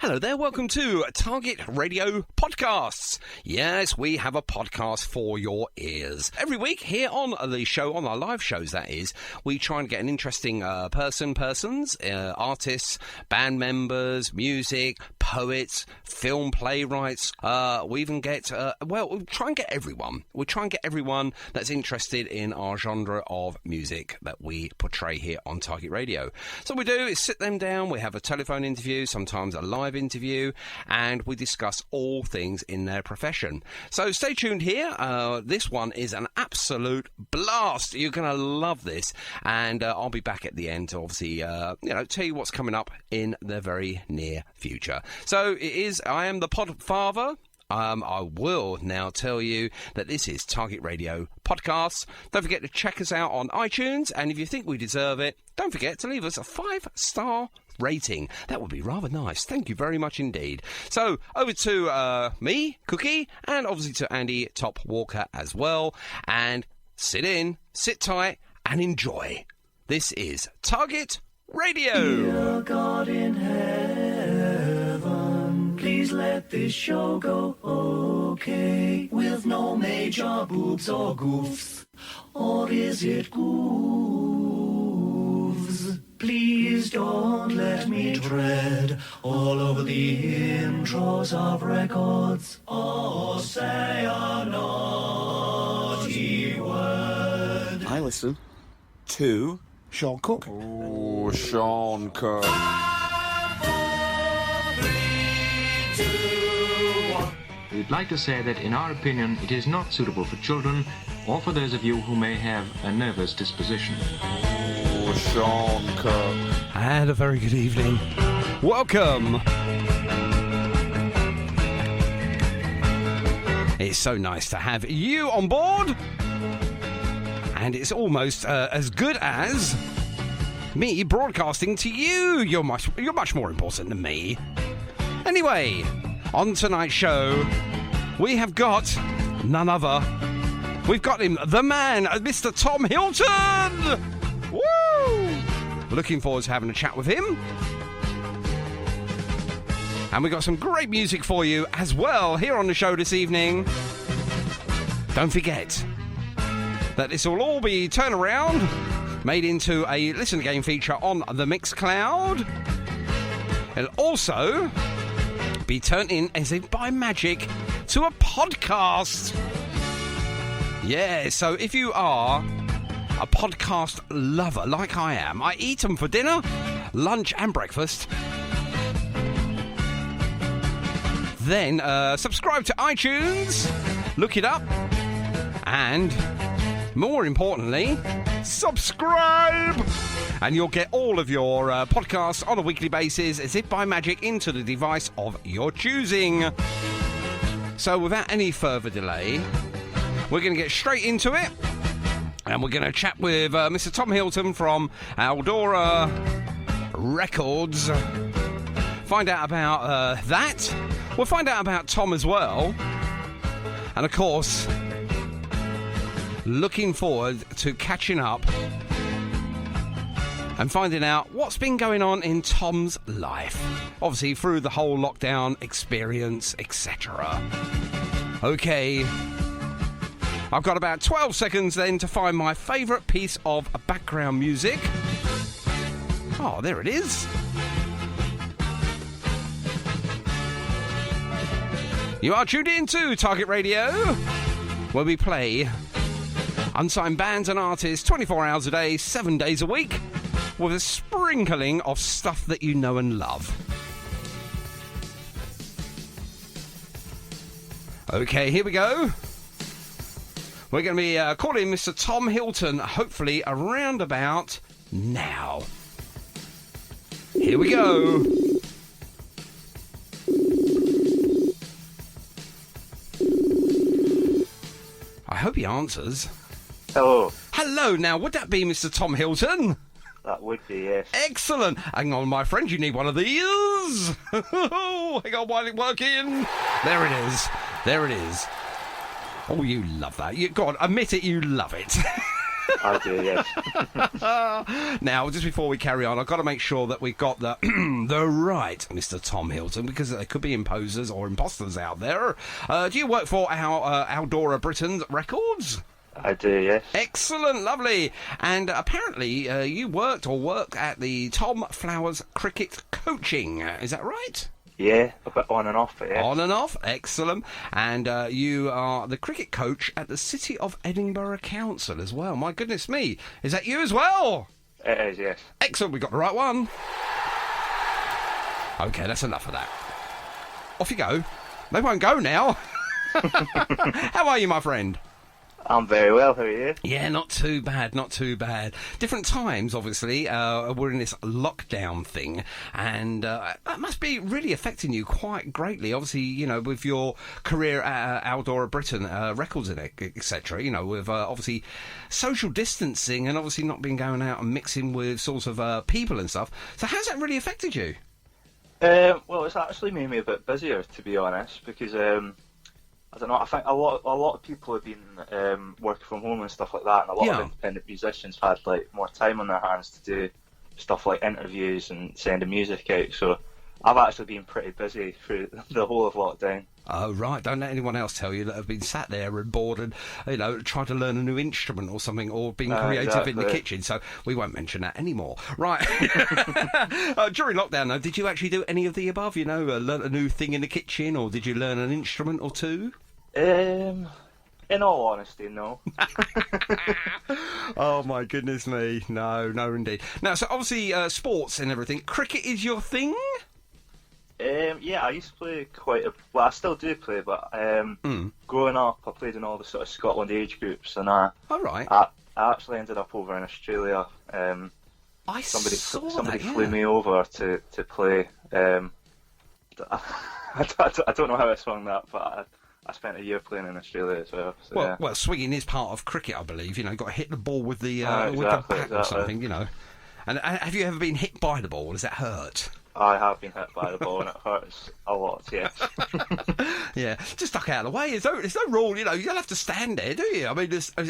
Hello there, welcome to Target Radio Podcasts. Yes, we have a podcast for your ears. Every week here on the show, on our live shows that is, we try and get an interesting persons, artists, band members, music, poets, film playwrights. We even get, we'll try and get everyone. We'll try and get everyone that's interested in our genre of music that we portray here on Target Radio. So what we do is sit them down, we have a telephone interview, sometimes a live interview, and we discuss all things in their profession. So stay tuned here. This one is an absolute blast. You're going to love this, and I'll be back at the end to obviously, tell you what's coming up in the very near future. So I am the pod father. I will now tell you that this is Target Radio Podcasts. Don't forget to check us out on iTunes, and if you think we deserve it, don't forget to leave us a 5-star rating. That would be rather nice. Thank you very much indeed. So over to me, Cookie, and obviously to Andy Top Walker as well. And sit tight, and enjoy. This is Target Radio. Dear God in heaven, please let this show go okay, with no major boobs or goofs, or is it goofs? Please don't let me tread all over the intros of records, or say a naughty word. I listen to Sean Cook. Oh, Sean Cook. We'd like to say that, in our opinion, it is not suitable for children or for those of you who may have a nervous disposition. Oh, Sean Cook. And a very good evening. Welcome. It's so nice to have you on board. And it's almost as good as me broadcasting to you. You're much more important than me. Anyway, on tonight's show, we have got none other. We've got him, the man, Mr. Tom Hilton. Woo! Looking forward to having a chat with him. And we've got some great music for you as well here on the show this evening. Don't forget that this will all be turned around, made into a listen game feature on the Mixcloud. It'll also be turned in, as if by magic, to a podcast. Yeah, so if you are a podcast lover like I am, I eat them for dinner, lunch and breakfast. Then subscribe to iTunes, look it up, and more importantly, subscribe! And you'll get all of your podcasts on a weekly basis, as if by magic, into the device of your choosing. So without any further delay, we're going to get straight into it. And we're going to chat with Mr. Tom Hilton from Aldora Records. Find out about that. We'll find out about Tom as well. And of course, looking forward to catching up and finding out what's been going on in Tom's life. Obviously, through the whole lockdown experience, etc. Okay. I've got about 12 seconds then to find my favourite piece of background music. Oh, there it is. You are tuned in to Target Radio, where we play unsigned bands and artists 24 hours a day, 7 days a week, with a sprinkling of stuff that you know and love. Okay, here we go. We're going to be calling Mr. Tom Hilton, hopefully around about now. Here we go. I hope he answers. Hello. Hello, now would that be Mr. Tom Hilton? That would be, yes. Excellent. Hang on, my friend, you need one of these. Hang on, while it's working. There it is. There it is. Oh, you love that. Go on, admit it, you love it. I do, yes. Now, just before we carry on, I've got to make sure that we've got the the right Mr. Tom Hilton, because there could be imposers or imposters out there. Do you work for our Aldora Britain Records? I do, yes. Excellent, lovely. And apparently you work at the Tom Flowers Cricket Coaching. Is that right? Yeah, a bit on and off, but yeah. On and off, excellent. And you are the cricket coach at the City of Edinburgh Council as well. My goodness me. Is that you as well? It is, yes. Excellent, we got the right one. Okay, that's enough of that. Off you go. They won't go now. How are you, my friend? I'm very well, how are you? Yeah, not too bad, not too bad. Different times, obviously. We're in this lockdown thing, and that must be really affecting you quite greatly. Obviously, you know, with your career at Aldora Britain Records and etc. You know, with obviously social distancing and obviously not being going out and mixing with sorts of people and stuff. So, how's that really affected you? Well, it's actually made me a bit busier, to be honest, because I don't know. I think a lot of people have been working from home and stuff like that, and a lot of independent musicians had like more time on their hands to do stuff like interviews and sending music out. So I've actually been pretty busy through the whole of lockdown. Oh, right. Don't let anyone else tell you that have been sat there and bored and, you know, tried to learn a new instrument or something, or being creative in the kitchen. So we won't mention that anymore. Right. During lockdown, though, did you actually do any of the above? You know, learn a new thing in the kitchen, or did you learn an instrument or two? In all honesty, no. Oh, my goodness me. No, indeed. Now, so obviously sports and everything. Cricket is your thing? Yeah, I used to play well, I still do play, but growing up, I played in all the sort of Scotland age groups, and I actually ended up over in Australia. Somebody flew me over to play. I don't know how I swung that, but I spent a year playing in Australia as well. So, well, swinging is part of cricket, I believe. You know, you've got to hit the ball with the bat or something, you know. And have you ever been hit by the ball? Does that hurt? I have been hit by the ball and it hurts a lot, yes. Yeah, just duck out of the way. There's no rule, you know, you don't have to stand there, do you? I mean, Just when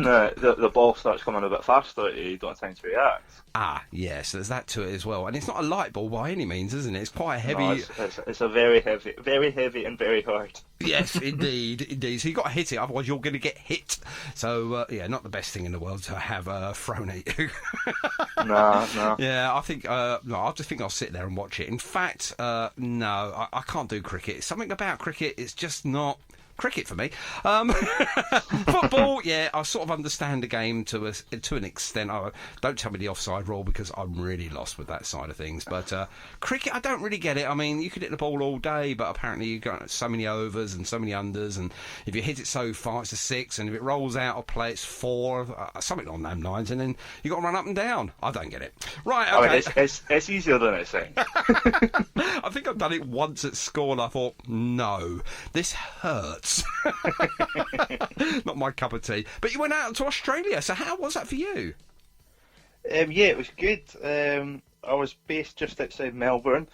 the ball starts coming a bit faster, you don't have time to react. Ah, yes, there's that to it as well. And it's not a light ball by any means, isn't it? It's quite heavy. No, it's a very heavy and very hard. Yes, indeed. So you've got to hit it, otherwise you're going to get hit. So, yeah, not the best thing in the world to have thrown at you. No. Yeah, I think, I just think I'll sit there and watch it. In fact, no, I can't do cricket. Something about cricket, it's just not cricket for me. Football, yeah, I sort of understand the game to an extent. Don't tell me the offside rule, because I'm really lost with that side of things. But cricket, I don't really get it. I mean, you could hit the ball all day, but apparently you've got so many overs and so many unders, and if you hit it so far, it's a 6, and if it rolls out of play, it's 4, something on them lines, and then you've got to run up and down. I don't get it. Right, okay. I mean, it's easier than it seems. I think I've done it once at school, and I thought, no, this hurts. Not my cup of tea. But you went out to Australia, so how was that for you? Yeah, it was good. I was based just outside Melbourne,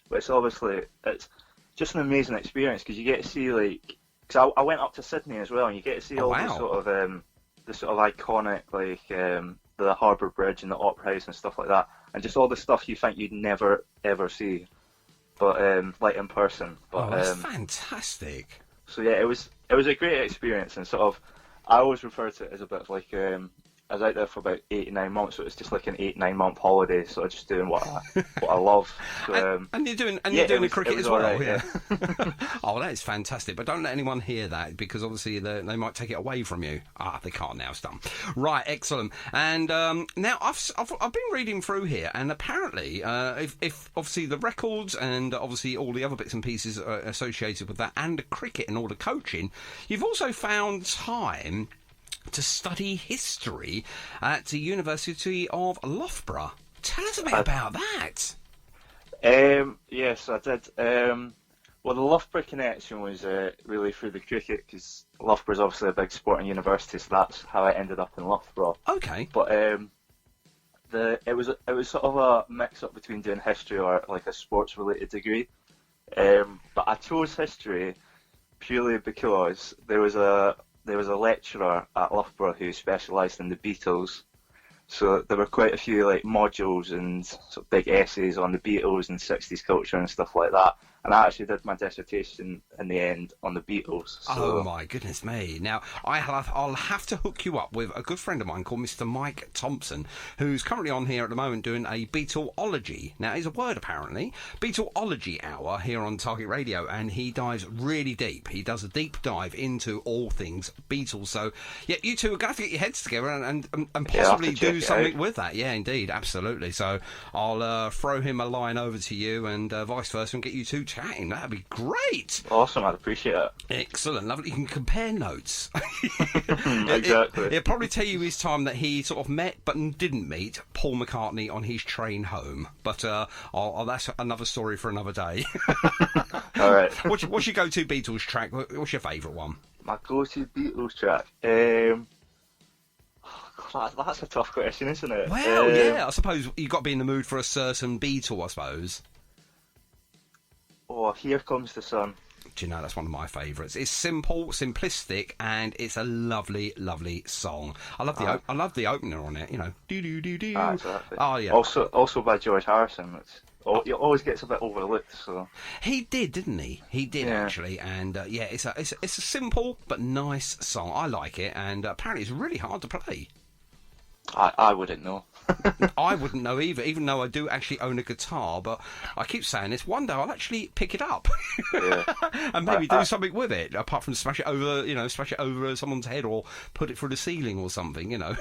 but it's just an amazing experience, because you get to see, like, because I went up to Sydney as well, and you get to see the sort of iconic, like the Harbour Bridge and the Opera House and stuff like that, and just all the stuff you think you'd never ever see, but like in person. But that's fantastic. So yeah, it was a great experience, and sort of, I always refer to it as a bit of like, I was out there for about 8 to 9 months, so it's just like an 8-9 month holiday, so just doing what I love. So, and you're doing the cricket as well, right, yeah. Oh, that is fantastic, but don't let anyone hear that, because obviously they might take it away from you. They can't now, it's done. Right, excellent. And now I've been reading through here, and apparently, if obviously the records and obviously all the other bits and pieces are associated with that, and the cricket and all the coaching, you've also found time to study history at the University of Loughborough. Tell us a bit about that. Yes, I did. Well, the Loughborough connection was really through the cricket, because Loughborough's obviously a big sporting university, so that's how I ended up in Loughborough. Okay. But it was sort of a mix-up between doing history or like a sports-related degree. But I chose history purely because there was a there was a lecturer at Loughborough who specialised in the Beatles. So there were quite a few like modules and sort of big essays on the Beatles and 60s culture and stuff like that. And I actually did my dissertation in the end on the Beatles. So. Oh my goodness me! Now I'll have to hook you up with a good friend of mine called Mr. Mike Thompson, who's currently on here at the moment doing a Beatleology. Now it's a word apparently, Beatleology hour here on Target Radio, and he dives really deep. He does a deep dive into all things Beatles. So yeah, you two are going to have to get your heads together and possibly do something with that. Yeah, indeed, absolutely. So I'll throw him a line over to you and vice versa, and get you two chatting. That'd be great. Awesome, I'd appreciate it. Excellent, lovely. You can compare notes. Exactly. It'll probably tell you his time that he sort of met but didn't meet Paul McCartney on his train home. But that's another story for another day. All right. What's your go-to Beatles track? What's your favourite one? My go-to Beatles track? That's a tough question, isn't it? Well, yeah, I suppose you've got to be in the mood for a certain Beatle, I suppose. Oh, Here Comes the Sun. Do you know, that's one of my favourites. It's simple, simplistic, and it's a lovely, lovely song. I love the opener on it. You know, do do do do. Exactly. Oh yeah. Also by George Harrison. It always gets a bit overlooked. So he did, didn't he? He did actually, and yeah, it's a simple but nice song. I like it, and apparently it's really hard to play. I wouldn't know. I wouldn't know either, even though I do actually own a guitar. But I keep saying this. One day I'll actually pick it up and maybe do something with it, apart from smash it over someone's head or put it through the ceiling or something. You know.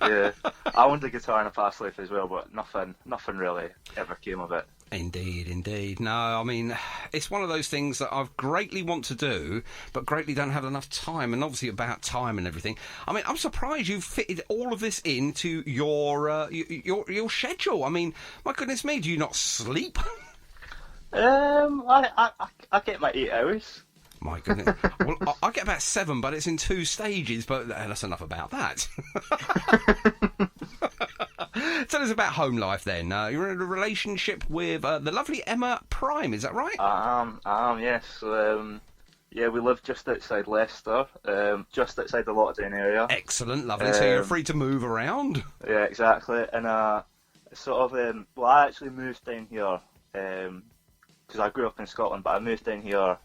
Yeah, I owned a guitar in a past life as well, but nothing really ever came of it. Indeed. No, I mean, it's one of those things that I greatly want to do, but greatly don't have enough time, and obviously about time and everything. I mean, I'm surprised you've fitted all of this into your schedule. I mean, my goodness me, do you not sleep? I get my 8 hours. My goodness. Well, I get about 7, but it's in 2 stages, but that's enough about that. Tell us about home life then. You're in a relationship with the lovely Emma Prime, is that right? Yes. Yeah, we live just outside Leicester, just outside the Lothian area. Excellent, lovely. So you're free to move around? Yeah, exactly. And I actually moved down here because I grew up in Scotland, but I moved down here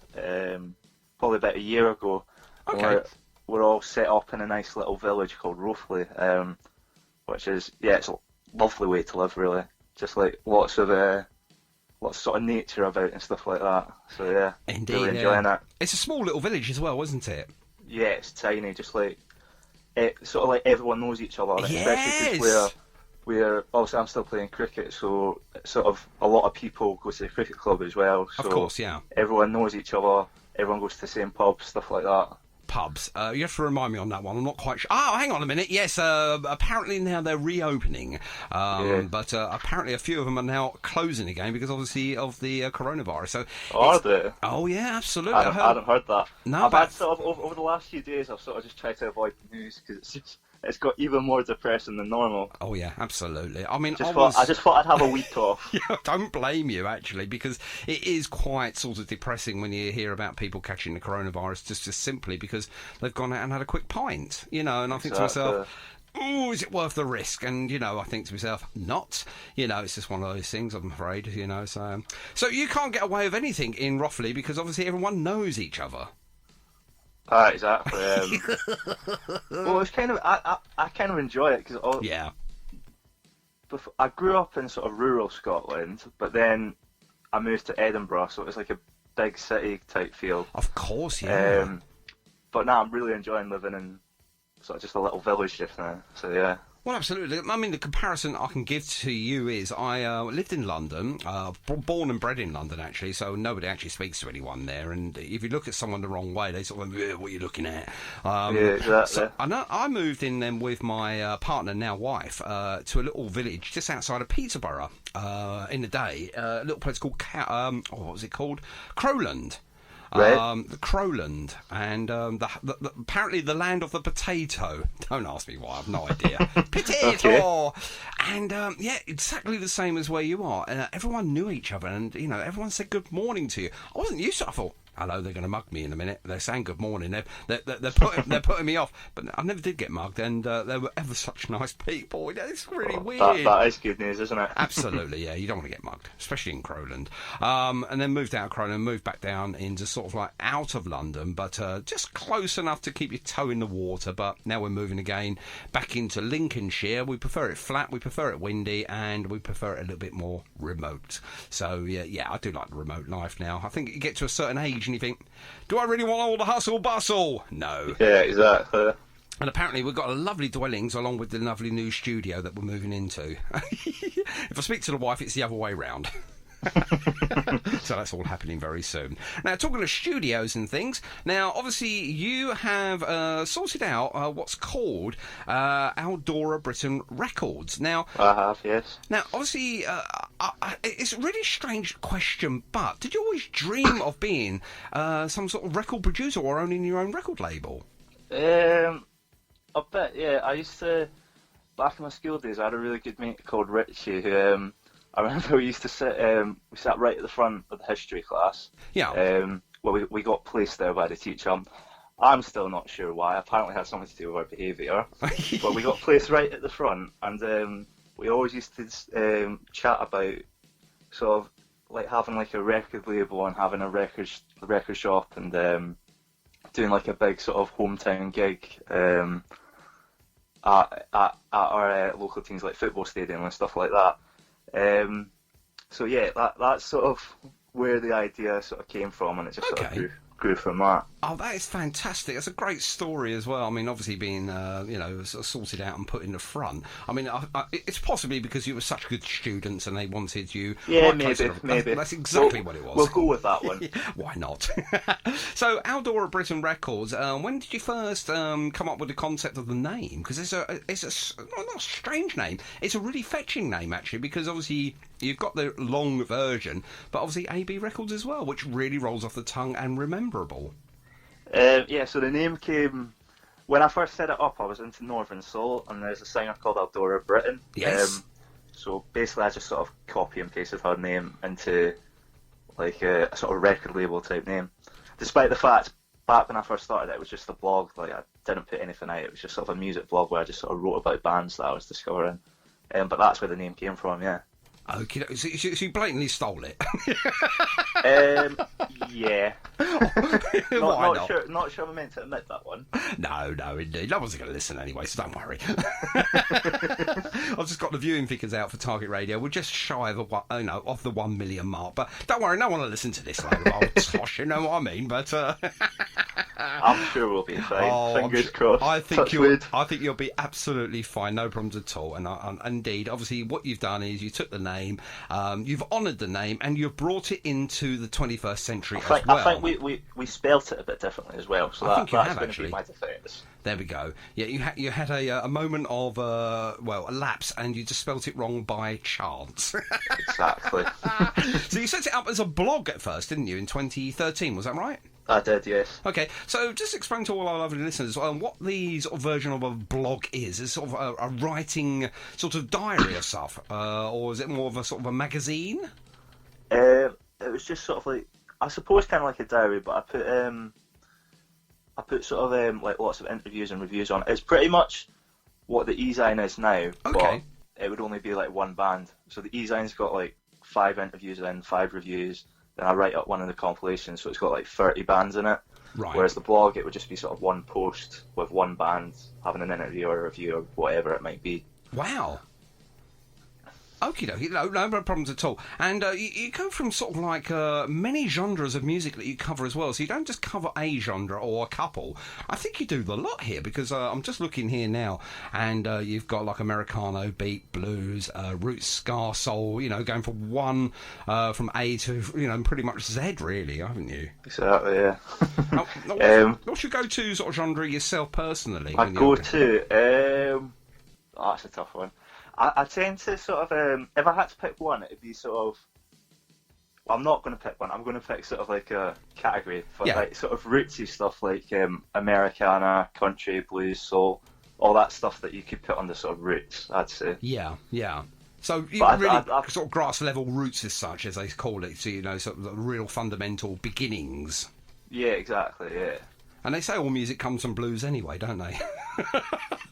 probably about a year ago. Okay. We're all set up in a nice little village called Rothley, which is, it's a lovely way to live, really. Just like lots of sort of nature about and stuff like that. So yeah, indeed, really enjoying it. It's a small little village as well, isn't it? Yeah, it's tiny, just like sort of like everyone knows each other. Yes. Especially because we're also I'm still playing cricket, so sort of a lot of people go to the cricket club as well. So of course, yeah. Everyone knows each other. Everyone goes to the same pubs, stuff like that. Pubs. You have to remind me on that one. I'm not quite sure. Oh, hang on a minute. Yes, apparently now they're reopening. But apparently a few of them are now closing again because obviously of the coronavirus. So are they? Oh, yeah, absolutely. I hadn't heard that. No, I've had sort of over the last few days, I've sort of just tried to avoid the news because it's got even more depressing than normal. Oh yeah, absolutely. I mean, I just thought I'd have a week off. Yeah, don't blame you actually, because it is quite sort of depressing when you hear about people catching the coronavirus just simply because they've gone out and had a quick pint, you know. And I think to myself, oh, is it worth the risk? And you know, I think to myself, not. You know, it's just one of those things. I'm afraid, you know. So you can't get away with anything in Rothley because obviously everyone knows each other. Exactly. Well, it's kind of I kind of enjoy it because I grew up in sort of rural Scotland, but then I moved to Edinburgh, so it was like a big city type feel. Of course, yeah. But now I'm really enjoying living in sort of just a little village just now. So yeah. Well, absolutely. I mean, the comparison I can give to you is I lived in London, born and bred in London, actually, so nobody actually speaks to anyone there. And if you look at someone the wrong way, they sort of, what are you looking at? Yeah, exactly. So I moved in then with my partner, now wife, to a little village just outside of Peterborough in the day, a little place called, what was it called? Crowland. Right. Crowland, and apparently the land of the potato. Don't ask me why, I've no idea. Potato! Okay. And, yeah, exactly the same as where you are. Everyone knew each other, and, you know, everyone said good morning to you. I wasn't used to it. I thought, Hello, they're going to mug me in a minute. They're saying good morning. They're putting me off. But I never did get mugged, and they were ever such nice people. It's really weird. That is good news, isn't it? Absolutely, yeah. You don't want to get mugged, especially in Crowland. And then moved out of Crowland, moved back down into sort of like out of London, but just close enough to keep your toe in the water. But now we're moving again back into Lincolnshire. We prefer it flat, we prefer it windy, and we prefer it a little bit more remote. So, yeah, I do like the remote life now. I think you get to a certain age and you think, do I really want all the hustle bustle? No. Yeah, exactly. And apparently we've got a lovely dwellings along with the lovely new studio that we're moving into. If I speak to the wife, it's the other way round. So that's all happening very soon. Now, talking of studios and things, now, obviously, you have sorted out what's called Aldora Britain Records. Now, I have, yes. Now, obviously, it's a really strange question, but did you always dream of being some sort of record producer or owning your own record label? A bit, yeah. I used to, back in my school days, I had a really good mate called Richie who, I remember we used to sit, we sat right at the front of the history class. Yeah. Well, we got placed there by the teacher. I'm still not sure why. Apparently it had something to do with our behaviour. But we got placed right at the front, and we always used to chat about sort of like having like a record label and having a record shop and doing like a big sort of hometown gig at our local teams like football stadium and stuff like that. So yeah, that's sort of where the idea sort of came from, and it just sort of grew from that. Oh, that is fantastic. That's a great story as well. I mean, obviously being, sort of sorted out and put in the front. I mean, it's possibly because you were such good students and they wanted you... Yeah, right, maybe. That's exactly what it was. We'll go with that one. Why not? So, Aldora Britain Records, when did you first come up with the concept of the name? Because it's not a strange name. It's a really fetching name, actually, because obviously you've got the long version, but obviously AB Records as well, which really rolls off the tongue and rememberable. So the name came when I first set it up. I was into Northern Soul, and there's a singer called Aldora Britain. Yes. So basically, I just sort of copy and pasted her name into like a sort of record label type name. Despite the fact, back when I first started it was just a blog. Like I didn't put anything out. It was just sort of a music blog where I just sort of wrote about bands that I was discovering. But that's where the name came from. Yeah. Okay, so you blatantly stole it. Yeah. Why not? Not sure I'm meant to admit that one. No, indeed. No one's going to listen anyway, so don't worry. I've just got the viewing figures out for Target Radio. We're just shy of off the 1 million mark, but don't worry, no one will listen to this load of old tosh, you know what I mean? But I'm sure we'll be fine. Fingers crossed. I think you'll be absolutely fine, no problems at all. And indeed, obviously, what you've done is you took the name, you've honoured the name, and you've brought it into the 21st century as well. I think we spelt it a bit differently as well, so that's going to be my defence. There we go. Yeah, you had a moment of a lapse, and you just spelt it wrong by chance. Exactly. So you set it up as a blog at first, didn't you, in 2013? Was that right? I did, yes. Okay, so just explain to all our lovely listeners what the sort of version of a blog is. Is it sort of a writing sort of diary of stuff, or is it more of a sort of a magazine? It was just sort of like, I suppose, kind of like a diary, but I put sort of like lots of interviews and reviews on it. It's pretty much what the e-zine is now, okay. But it would only be like one band. So the e-zine's got like 5 interviews in, 5 reviews. Then I write up one of the compilations, so it's got like 30 bands in it. Right. Whereas the blog, it would just be sort of one post with one band having an interview or a review or whatever it might be. Wow. Okie dokie, no problems at all. And you go from sort of like many genres of music that you cover as well. So you don't just cover a genre or a couple. I think you do the lot here, because I'm just looking here now, and you've got like Americano, beat, blues, roots, ska, soul. Going from one from A to pretty much Z, really, haven't you? Exactly, yeah. What's your go-to sort of genre yourself personally? My go-to, that's a tough one. I tend to sort of, if I had to pick one, it'd be sort of, well, I'm not going to pick one, I'm going to pick sort of like a category for like sort of rootsy stuff like Americana, country, blues, soul, all that stuff that you could put under sort of roots, I'd say. Yeah. So you really sort of grass level roots as such, as they call it, so sort of the real fundamental beginnings. Yeah, exactly, yeah. And they say all music comes from blues anyway, don't they?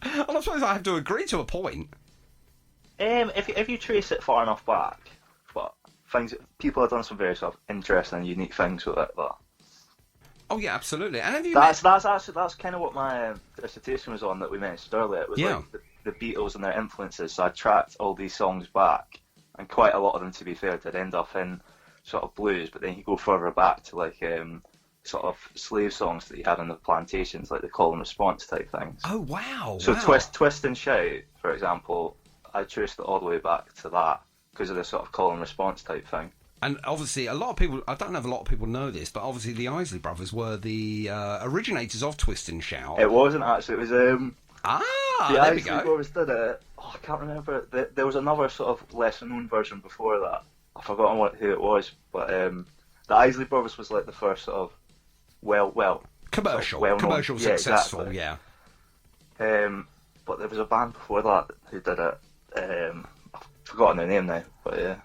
And I suppose I have to agree to a point. If you trace it far enough back, but people have done some very sort of interesting and unique things with it. But Oh yeah, absolutely. And have you that's kind of what my dissertation was on that we mentioned earlier. It was like the Beatles and their influences. So I tracked all these songs back, and quite a lot of them, to be fair, did end up in sort of blues. But then you go further back to like sort of slave songs that you had on the plantations, like the call and response type things. Oh wow! So wow. Twist and Shout, for example, I traced it all the way back to that because of the sort of call and response type thing. And obviously, a lot of people, I don't know if a lot of people know this, but obviously the Isley Brothers were the originators of Twist and Shout. It wasn't actually, it was... the there Isley we go. Brothers did it. Oh, I can't remember. There was another sort of lesser known version before that. I've forgotten who it was, but the Isley Brothers was like the first sort of commercial successful, exactly. yeah. But there was a band before that who did it. I've forgotten their name now, but yeah.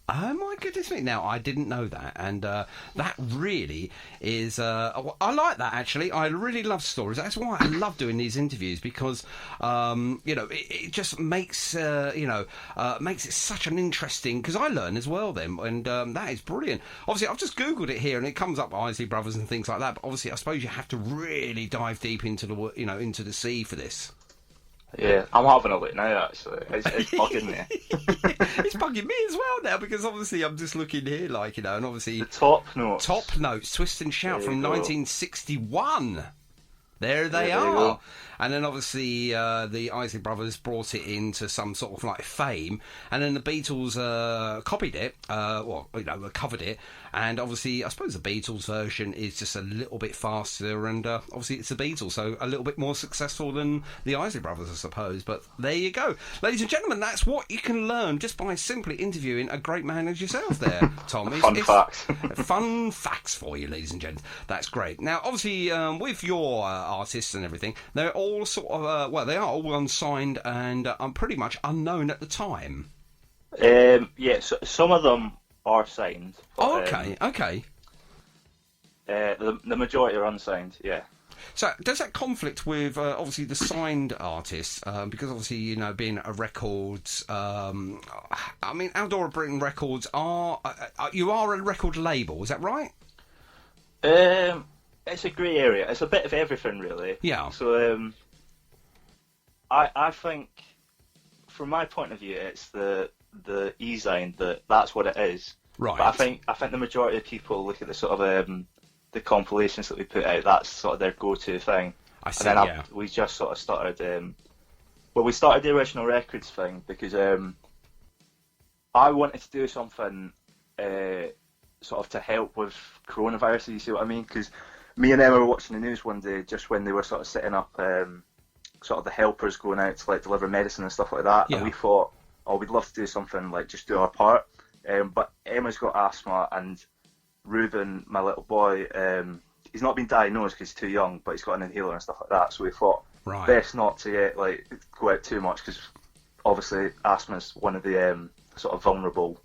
Oh my goodness me! Now I didn't know that, and that really is. I like that actually. I really love stories. That's why I love doing these interviews because it just makes makes it such an interesting. Because I learn as well then, and that is brilliant. Obviously, I've just googled it here, and it comes up Isley Brothers and things like that. But obviously, I suppose you have to really dive deep into the sea for this. Yeah, I'm having a look now, actually. It's bugging me. It's bugging me as well now, because obviously I'm just looking here, and obviously... The Top Notes. Top Notes, Twist and Shout from 1961. There they you are. go. And then obviously the Isley Brothers brought it into some sort of like fame, and then the Beatles copied it, covered it, and obviously I suppose the Beatles version is just a little bit faster, and obviously it's the Beatles, so a little bit more successful than the Isley Brothers, I suppose. But there you go. Ladies and gentlemen, that's what you can learn just by simply interviewing a great man as yourself there, Tom. Facts. Fun facts for you, ladies and gents. That's great. Now, obviously, with your artists and everything, they're all sort of, they are all unsigned and pretty much unknown at the time. So some of them are signed. But, okay. The majority are unsigned, yeah. So does that conflict with obviously the signed artists? Because obviously, being a records, Aldora Britain Records you are a record label, is that right? It's a grey area. It's a bit of everything, really. Yeah. So I think, from my point of view, it's the e-sign that's what it is. Right. But I think the majority of people look at the sort of the compilations that we put out. That's sort of their go-to thing. I see. And then we just sort of started. We started the original records thing because I wanted to do something sort of to help with coronavirus. You see what I mean? Because me and Emma were watching the news one day just when they were sort of setting up sort of the helpers going out to like deliver medicine and stuff like that. Yeah. And we thought, we'd love to do something like just do our part. But Emma's got asthma, and Reuben, my little boy, he's not been diagnosed because he's too young, but he's got an inhaler and stuff like that. So we thought best not to go out too much, because obviously asthma is one of the sort of vulnerable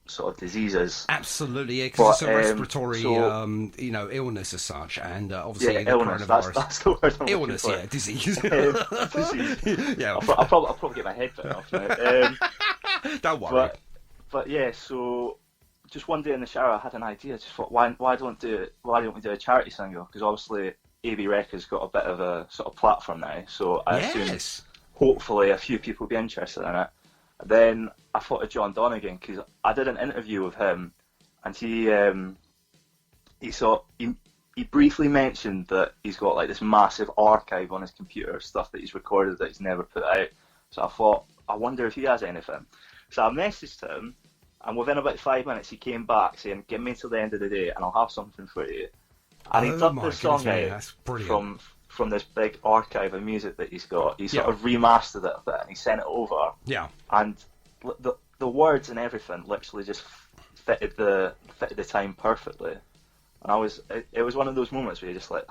sort of diseases. Absolutely, yeah, because it's a respiratory illness as such, and obviously the illness. coronavirus. That's the word I'm illness, looking yeah, disease. Disease. Yeah, I'll probably get my head bit off now. Don't worry. But yeah, so just one day in the shower, I had an idea. Just thought, why don't we do a charity single? Because obviously AB Records got a bit of a sort of platform now, so I assume hopefully a few people will be interested in it. And then I thought of John Donegan, because I did an interview with him, and he briefly mentioned that he's got like this massive archive on his computer of stuff that he's recorded that he's never put out. So I thought, I wonder if he has anything. So I messaged him, and within about 5 minutes he came back saying, "Give me till the end of the day and I'll have something for you." And he took this song out from this big archive of music that he's got. He sort of remastered it a bit, and he sent it over. Yeah. And the words and everything literally just fitted the time perfectly. And it was one of those moments where you're just like,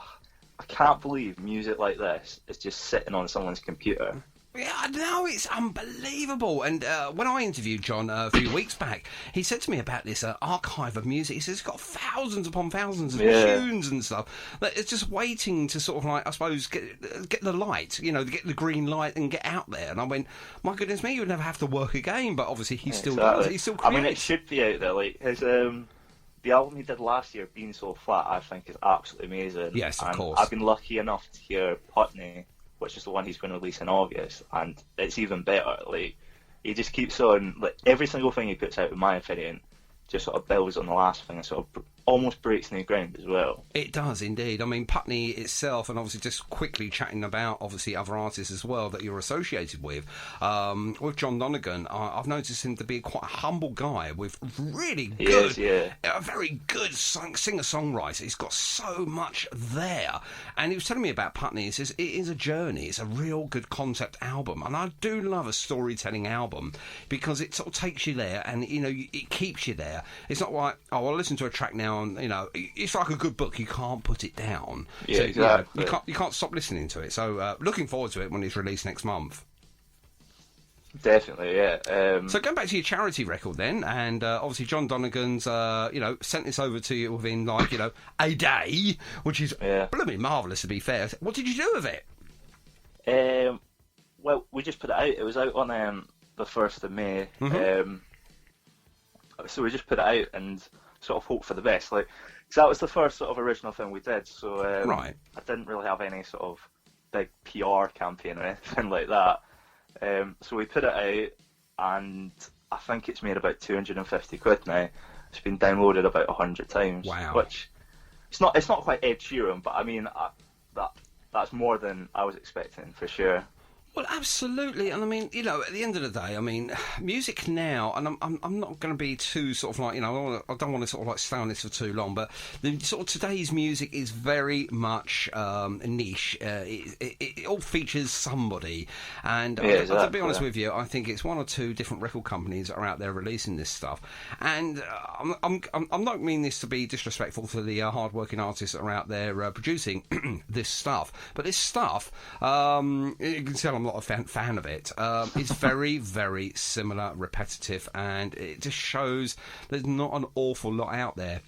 I can't believe music like this is just sitting on someone's computer Yeah, I know, it's unbelievable. And when I interviewed John a few weeks back, he said to me about this archive of music. He says it's got thousands upon thousands of tunes and stuff that it's just waiting to sort of like, I suppose, get the light, get the green light and get out there. And I went, my goodness me, you would never have to work again. But obviously he still does. He still creates. I mean, it should be out there. Like his the album he did last year, Being So Flat, I think is absolutely amazing. Yes, of course. I've been lucky enough to hear Putney, which is the one he's going to release in August, and it's even better. Like, he just keeps on, like, every single thing he puts out, in my opinion, just sort of builds on the last thing and sort of almost breaks new ground as well. It does indeed. I mean, Putney itself, and obviously just quickly chatting about obviously other artists as well that you're associated with John Donegan, I've noticed him to be quite a humble guy with really good, a very good singer-songwriter. He's got so much there. And he was telling me about Putney. He says it is a journey. It's a real good concept album. And I do love a storytelling album because it sort of takes you there and, it keeps you there. It's not like, I'll listen to a track now and, it's like a good book. You can't put it down. Yeah, so, exactly. You can't stop listening to it. So looking forward to it when it's released next month. Definitely, yeah. So going back to your charity record then, and obviously John Donegan's, sent this over to you within, a day, which is blooming marvellous, to be fair. What did you do with it? Well, we just put it out. It was out on the 1st of May. Mm-hmm. So we just put it out and sort of hope for the best. Like, because that was the first sort of original thing we did. So I didn't really have any sort of big PR campaign or anything like that. So we put it out, and I think it's made about 250 quid now. It's been downloaded about 100 times. Wow. Which it's not quite Ed Sheeran, but I mean that's more than I was expecting for sure. Well, absolutely, and I mean, at the end of the day, I mean, music now, and I'm not going to be too sort of like, I don't want to sort of like stay on this for too long, but the sort of today's music is very much niche. It all features somebody, and to be honest with you, I think it's one or two different record companies that are out there releasing this stuff, and I'm not meaning this to be disrespectful to the hard-working artists that are out there producing this stuff, but this stuff, you can tell I'm not a fan of it. It's very, very similar, repetitive, and it just shows there's not an awful lot out there.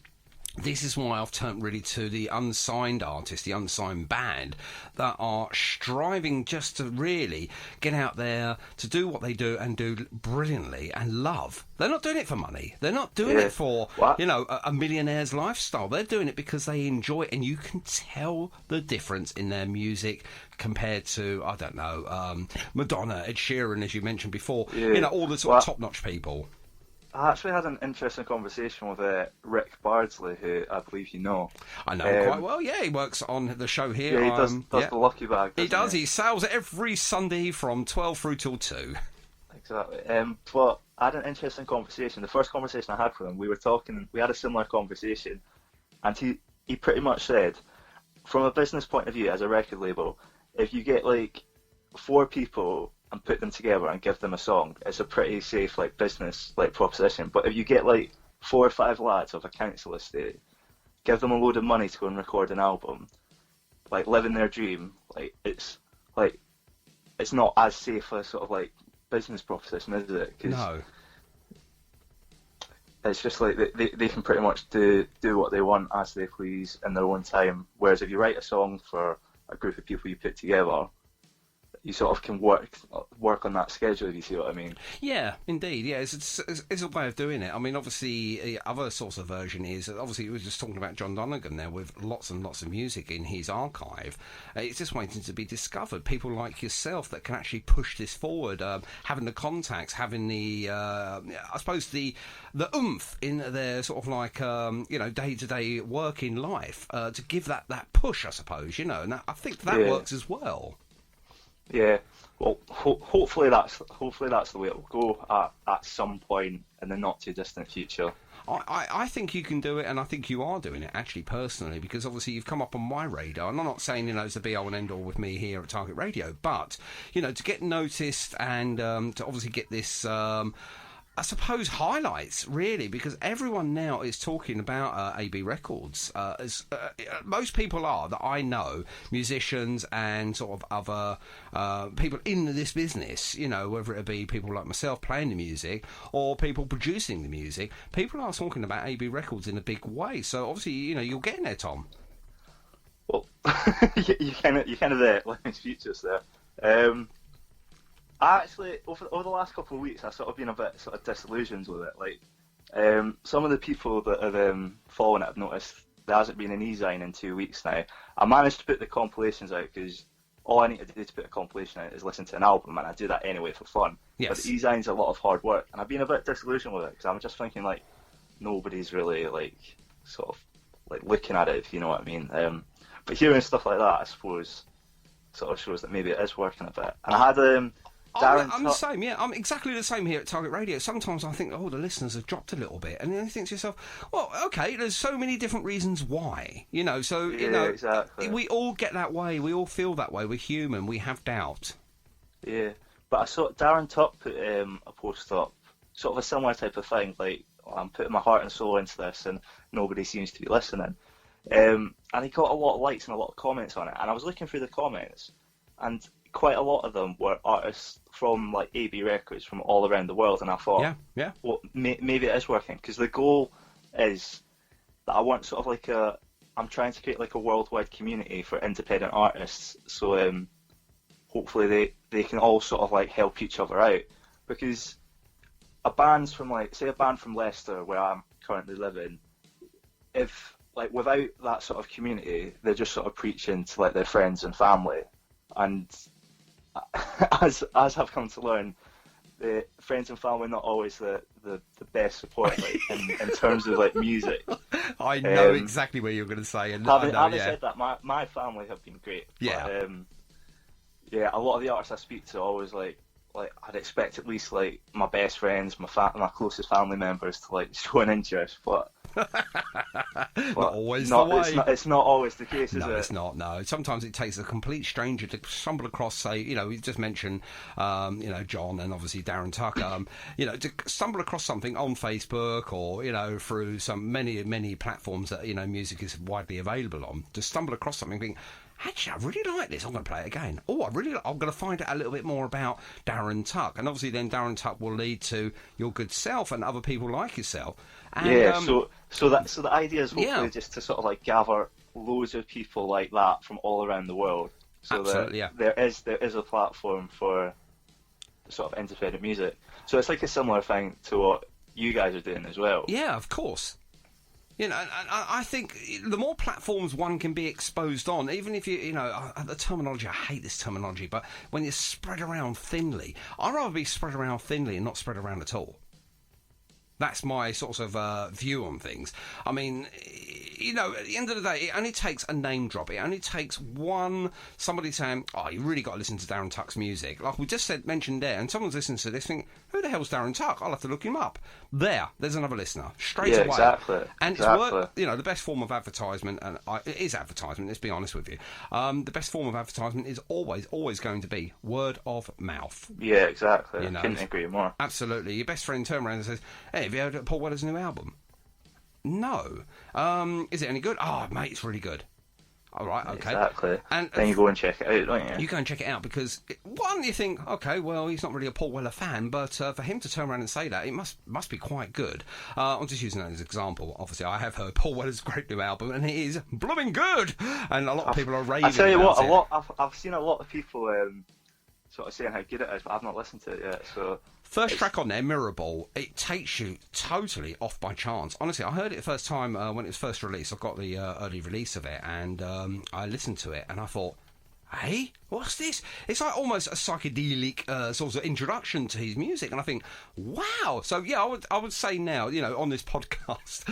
This is why I've turned really to the unsigned artists, the unsigned band, that are striving just to really get out there to do what they do and do brilliantly and love. They're not doing it for money. They're not doing it for, a millionaire's lifestyle. They're doing it because they enjoy it, and you can tell the difference in their music compared to, I don't know, Madonna, Ed Sheeran, as you mentioned before, all the sort of top-notch people. I actually had an interesting conversation with Rick Bardsley, who I believe you know. I know him quite well, yeah. He works on the show here. Yeah, he does the Lucky Bag. He does. He sells every Sunday from 12 through till 2. Exactly. But I had an interesting conversation. The first conversation I had with him, we had a similar conversation, and he pretty much said, from a business point of view, as a record label, if you get like 4 people and put them together and give them a song, it's a pretty safe business proposition. But if you get 4 or 5 lads of a council estate, give them a load of money to go and record an album, living their dream, it's not as safe a sort of business proposition, is it? 'Cause no. It's just they can pretty much do what they want as they please in their own time. Whereas if you write a song for a group of people you put together, you sort of can work on that schedule, if you see what I mean. Yeah, indeed. Yeah, it's a way of doing it. I mean, obviously, the other sort of version is, obviously, we were just talking about John Donegan there with lots and lots of music in his archive. It's just waiting to be discovered. People like yourself that can actually push this forward, having the contacts, having the, I suppose, the oomph in their sort of day-to-day work in life to give that push, I suppose, and I think that works as well. Yeah, well, hopefully that's the way it will go at some point in the not too distant future. I think you can do it, and I think you are doing it, actually, personally, because obviously you've come up on my radar, and I'm not saying, it's the be-all and end-all with me here at Target Radio, but, to get noticed and to obviously get this I suppose, highlights, really, because everyone now is talking about AB Records. Most people are, that I know, musicians and sort of other people in this business, you know, whether it be people like myself playing the music or people producing the music, people are talking about AB Records in a big way. So, obviously, you know, you're getting there, Tom. Well, you kind of there, like in speeches there. I actually, over the last couple of weeks, I've sort of been a bit sort of disillusioned with it. Like, some of the people that have following it, I've noticed there hasn't been an e-zine in 2 weeks now. I managed to put the compilations out because all I need to do to put a compilation out is listen to an album, and I do that anyway for fun. Yes. But the e-zine's a lot of hard work, and I've been a bit disillusioned with it because I'm just thinking, like, nobody's really, like, sort of, like, looking at it, if you know what I mean. But hearing stuff like that, I suppose, sort of shows that maybe it is working a bit. And I had... I'm the same, yeah. I'm exactly the same here at Target Radio. Sometimes I think, the listeners have dropped a little bit. And then you think to yourself, well, okay, there's so many different reasons why. You know, so, you know, exactly. We all get that way. We all feel that way. We're human. We have doubt. Yeah. But I saw Darren Tuck put a post up, sort of a similar type of thing, like, I'm putting my heart and soul into this and nobody seems to be listening. And he got a lot of likes and a lot of comments on it. And I was looking through the comments, and quite a lot of them were artists from like AB Records from all around the world, and I thought, yeah. Well, maybe it is working, because the goal is that I want sort of like I'm trying to create like a worldwide community for independent artists, so hopefully they can all sort of like help each other out, because a band from Leicester, where I'm currently living, if like without that sort of community, they're just sort of preaching to like their friends and family. And as I've come to learn, the friends and family are not always the best support, like, in terms of like music. I know exactly what you're going to say. And having said that, my family have been great. Yeah. But, a lot of the artists I speak to always like I'd expect at least like my best friends, my closest family members to like show an interest, but. Not always the way. It's not always the case, is it? No, it's not. No, sometimes it takes a complete stranger to stumble across. Say, you know, we just mentioned, John and obviously Darren Tuck. To stumble across something on Facebook or through some many platforms that music is widely available on. To stumble across something, being. Actually, I really like this. I'm going to play it again. I'm going to find out a little bit more about Darren Tuck. And obviously then Darren Tuck will lead to your good self and other people like yourself. And, so the idea is hopefully just to sort of like gather loads of people like that from all around the world. So absolutely, there is a platform for sort of independent music. So it's like a similar thing to what you guys are doing as well. Yeah, of course. I think the more platforms one can be exposed on, even if the terminology, I hate this terminology, but when you're spread around thinly, I'd rather be spread around thinly and not spread around at all. That's my sort of view on things. I mean, at the end of the day, it only takes a name drop. It only takes somebody saying, oh, you really got to listen to Darren Tuck's music. Like we just mentioned there, and someone's listening to this thinking, who the hell's Darren Tuck? I'll have to look him up. There's another listener, straight away. Exactly. And exactly. It's the best form of advertisement, and it is advertisement, let's be honest with you. The best form of advertisement is always going to be word of mouth. Yeah, exactly. I couldn't agree more. Absolutely. Your best friend turns around and says, hey, have you heard of Paul Weller's new album? No. Is it any good? Oh, mate, it's really good. All right, okay. Exactly. And then you go and check it out, don't you? You go and check it out because, you think, okay, well, he's not really a Paul Weller fan, but for him to turn around and say that, it must be quite good. I'm just using that as an example. Obviously, I have heard Paul Weller's great new album, and it is blooming good. And a lot of people are raving. I tell you about what, I've seen a lot of people sort of saying how good it is, but I've not listened to it yet. So first track on there, Mirror Ball, it takes you totally off by chance. Honestly, I heard it the first time when it was first released. I got the early release of it, and I listened to it, and I thought, hey, what's this? It's like almost a psychedelic sort of introduction to his music, and I think, wow. So yeah, I would say now, on this podcast,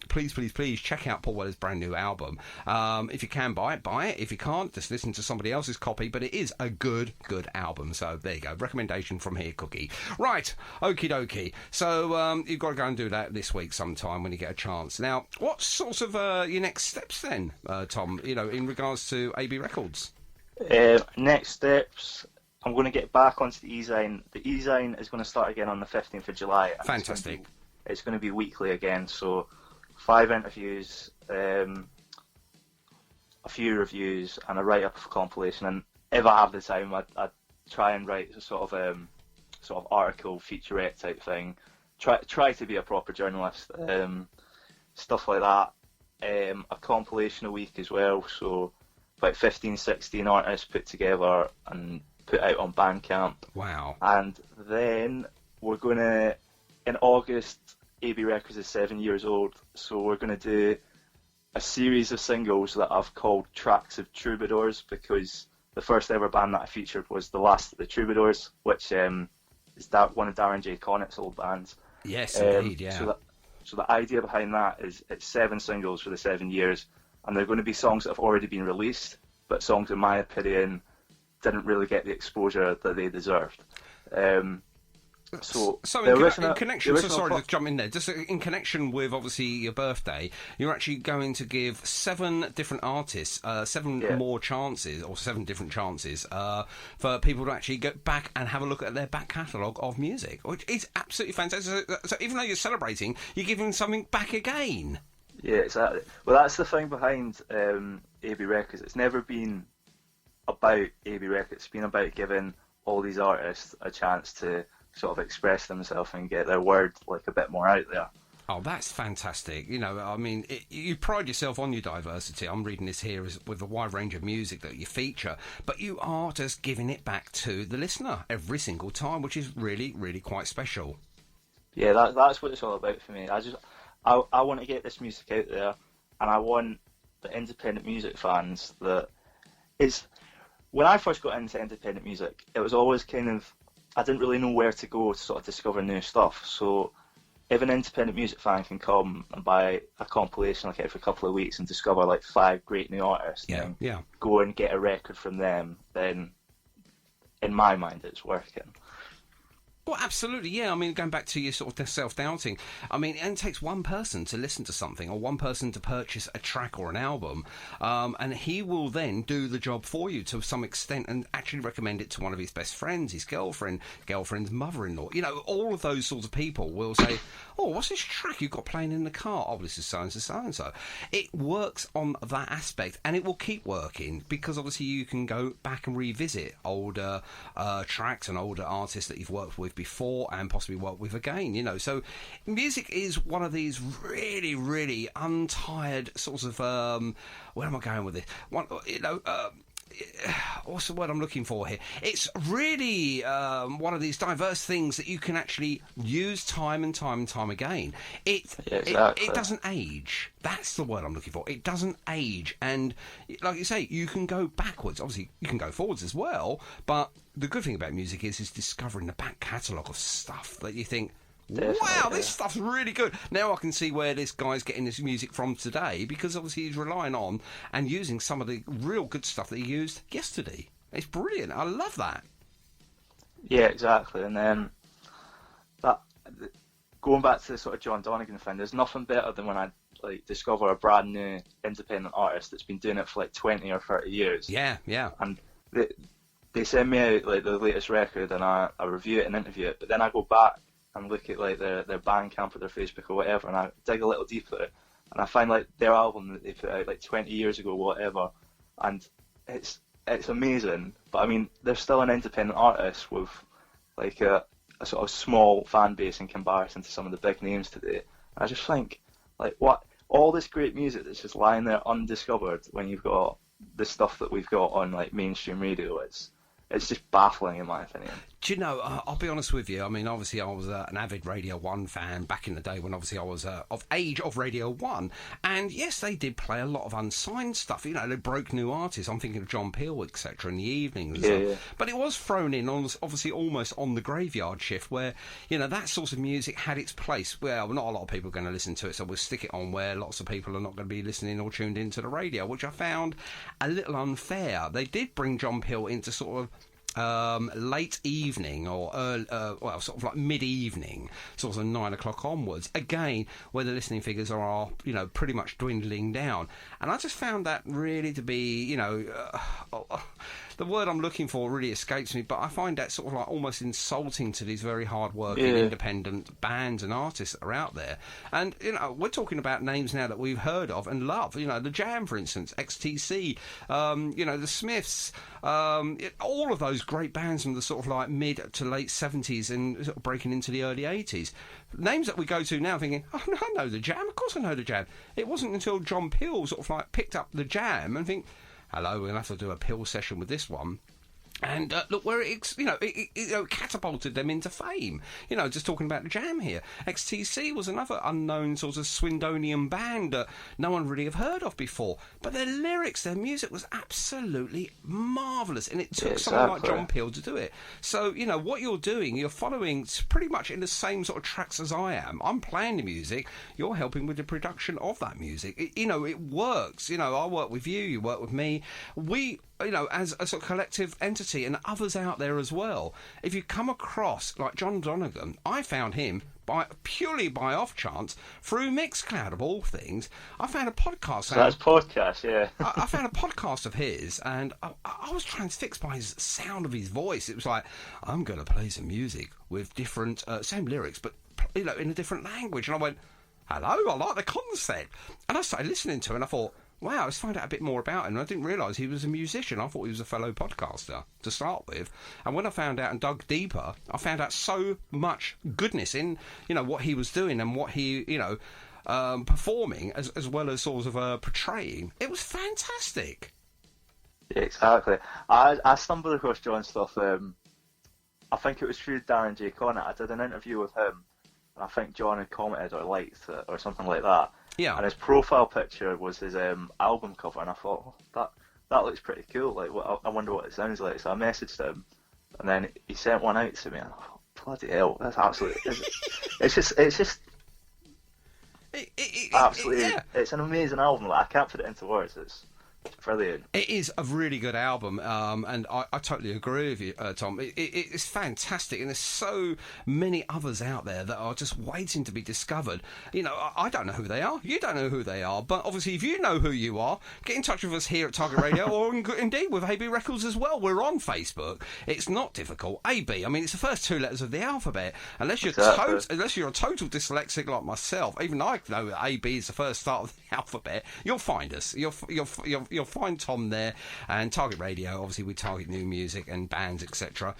please check out Paul Weller's brand new album. If you can buy it. If you can't, just listen to somebody else's copy. But it is a good album. So there you go. Recommendation from here, Cookie. Right, okie dokie. So you've got to go and do that this week sometime when you get a chance. Now, what sorts of your next steps then, Tom? In regards to AB Records. Next steps, I'm going to get back onto the e-zine. The e-zine is going to start again on the 15th of July. Fantastic. It's going to be weekly again, so 5 interviews, a few reviews, and a write-up of compilation. And if I have the time, I'd try and write a sort of article, featurette type thing. Try to be a proper journalist, stuff like that. A compilation a week as well, so about 15, 16 artists put together and put out on Bandcamp. Wow. And then we're going to, in August, AB Records is 7 years old, so we're going to do a series of singles that I've called Tracks of Troubadours, because the first ever band that I featured was The Last of the Troubadours, which is one of Darren J. Connick's old bands. Yes, indeed, yeah. So the idea behind that is it's 7 singles for the 7 years, and they're going to be songs that have already been released, but songs, in my opinion, didn't really get the exposure that they deserved. So in connection, sorry to jump in there, just in connection with obviously your birthday, you're actually going to give 7 different artists, 7 more chances, or 7 different chances, for people to actually go back and have a look at their back catalogue of music, which is absolutely fantastic. So even though you're celebrating, you're giving something back again. Yeah, exactly. Well, that's the thing behind AB Records. It's never been about AB Records. It's been about giving all these artists a chance to sort of express themselves and get their word like a bit more out there. Oh, that's fantastic. You know, I mean, you pride yourself on your diversity. I'm reading this here with a wide range of music that you feature, but you are just giving it back to the listener every single time, which is really, really quite special. Yeah, that's what it's all about for me. I want to get this music out there, and I want the independent music fans that is... When I first got into independent music, it was always kind of... I didn't really know where to go to sort of discover new stuff. So if an independent music fan can come and buy a compilation like every couple of weeks and discover like 5 great new artists, and go and get a record from them, then in my mind it's working. Well, absolutely, yeah. I mean, going back to your sort of self-doubting, I mean, it takes one person to listen to something or one person to purchase a track or an album, and he will then do the job for you to some extent and actually recommend it to one of his best friends, his girlfriend's mother-in-law. You know, all of those sorts of people will say, oh, what's this track you've got playing in the car? Oh, this is so-and-so, so-and-so. It works on that aspect, and it will keep working because obviously you can go back and revisit older tracks and older artists that you've worked with before and possibly work with again, you know. So music is one of these really, really untired sorts of where am I going with this? What's the word I'm looking for here? It's really one of these diverse things that you can actually use time and time and time again. It doesn't age. That's the word I'm looking for. It doesn't age. And like you say, you can go backwards. Obviously, you can go forwards as well. But the good thing about music is discovering the back catalogue of stuff that you think, wow, this stuff's really good. Now I can see where this guy's getting this music from today, because obviously he's relying on and using some of the real good stuff that he used yesterday. It's brilliant. I love that. Yeah, exactly. And then going back to the sort of John Donegan thing, there's nothing better than when I discover a brand new independent artist that's been doing it for like 20 or 30 years. Yeah. And they send me out like the latest record, and I review it and interview it, but then I go back and look at like their Bandcamp or their Facebook or whatever, and I dig a little deeper, and I find like their album that they put out like 20 years ago, whatever, and it's amazing. But I mean, they're still an independent artist with like a sort of small fan base in comparison to some of the big names today. And I just think, like, what all this great music that's just lying there undiscovered when you've got the stuff that we've got on like mainstream radio, it's just baffling in my opinion. Do you know, I'll be honest with you, I mean, obviously I was an avid Radio 1 fan back in the day when obviously I was of age of Radio 1, and yes, they did play a lot of unsigned stuff, you know, they broke new artists, I'm thinking of John Peel, etc., in the evenings and stuff. Yeah. But it was thrown in, on, obviously almost on the graveyard shift, where, you know, that sort of music had its place. Well, not a lot of people are going to listen to it, so we'll stick it on where lots of people are not going to be listening or tuned into the radio, which I found a little unfair. They did bring John Peel into sort of late evening or sort of like mid-evening, sort of 9 o'clock onwards, again where the listening figures are pretty much dwindling down. And I just found that really to be the word I'm looking for really escapes me, but I find that sort of like almost insulting to these very hard-working independent bands and artists that are out there. And we're talking about names now that we've heard of and love. The Jam, for instance, XTC, the Smiths, all of those great bands from the sort of like mid to late 70s and sort of breaking into the early 80s. Names that we go to now thinking, oh, no, I know the Jam, of course I know the Jam. It wasn't until John Peel sort of like picked up the Jam and think, hello, we're going to have to do a Peel session with this one. And look where it catapulted them into fame. Just talking about the Jam here. XTC was another unknown sort of Swindonian band that no one really have heard of before. But their lyrics, their music was absolutely marvellous. And it took someone like John Peel to do it. So, what you're doing, you're following pretty much in the same sort of tracks as I am. I'm playing the music. You're helping with the production of that music. It works. I work with you. You work with me. We... as a sort of collective entity, and others out there as well. If you come across, like John Donegan, I found him purely by off chance through Mixcloud, of all things. I found a podcast. So that's podcast, yeah. I found a podcast of his, and I was transfixed by his sound of his voice. It was like, I'm going to play some music with different, same lyrics, but in a different language. And I went, hello, I like the concept. And I started listening to it, and I thought, wow, let's find out a bit more about him. And I didn't realise he was a musician. I thought he was a fellow podcaster to start with. And when I found out and dug deeper, I found out so much goodness in, what he was doing and what he, performing as well as sort of portraying. It was fantastic. Yeah, exactly. I stumbled across John's stuff. I think it was through Darren J. Connett. I did an interview with him, and I think John had commented or liked it or something like that. Yeah. And his profile picture was his album cover, and I thought, that looks pretty cool. Like, I wonder what it sounds like. So I messaged him, and then he sent one out to me, and I thought, bloody hell, that's absolutely. It's just absolutely. Yeah. It's an amazing album. Like, I can't put it into words. It's brilliant. It is a really good album, and I totally agree with you, Tom. It's fantastic, and there's so many others out there that are just waiting to be discovered. I don't know who they are. You don't know who they are, but obviously if you know who you are, get in touch with us here at Target Radio, or indeed with AB Records as well. We're on Facebook. It's not difficult. AB, I mean, it's the first two letters of the alphabet. Unless you're a total dyslexic like myself, even I know that AB is the first start of the alphabet. You'll find us. You'll find Tom there, and Target Radio, obviously we target new music and bands, etc.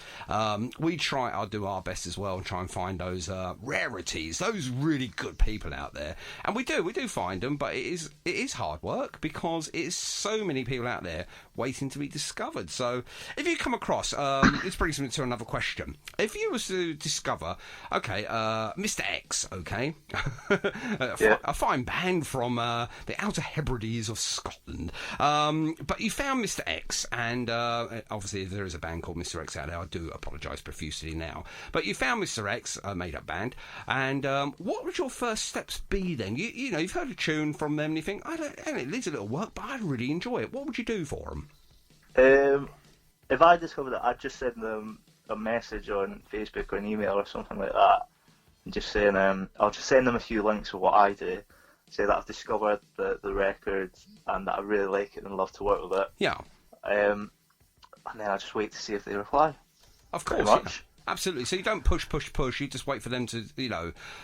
We do our best as well and try and find those rarities, those really good people out there, and we do find them, but it is hard work because it's so many people out there waiting to be discovered. So if you come across, this brings me to another question. If you was to discover, okay, Mr. X, okay, a fine band from the Outer Hebrides of Scotland, but you found Mr. X, and obviously if there is a band called Mr. X out there, I do apologise profusely now, but you found Mr. X, a made-up band, and what would your first steps be then? You've heard a tune from them and you think, it needs a little work, but I'd really enjoy it. What would you do for them? If I discovered it, I'd just send them a message on Facebook or an email or something like that, and just saying, I'll just send them a few links of what I do, say that I've discovered the record and that I really like it and love to work with it. Yeah. And then I just wait to see if they reply. Of course. Yeah. Absolutely. So you don't push. You just wait for them to,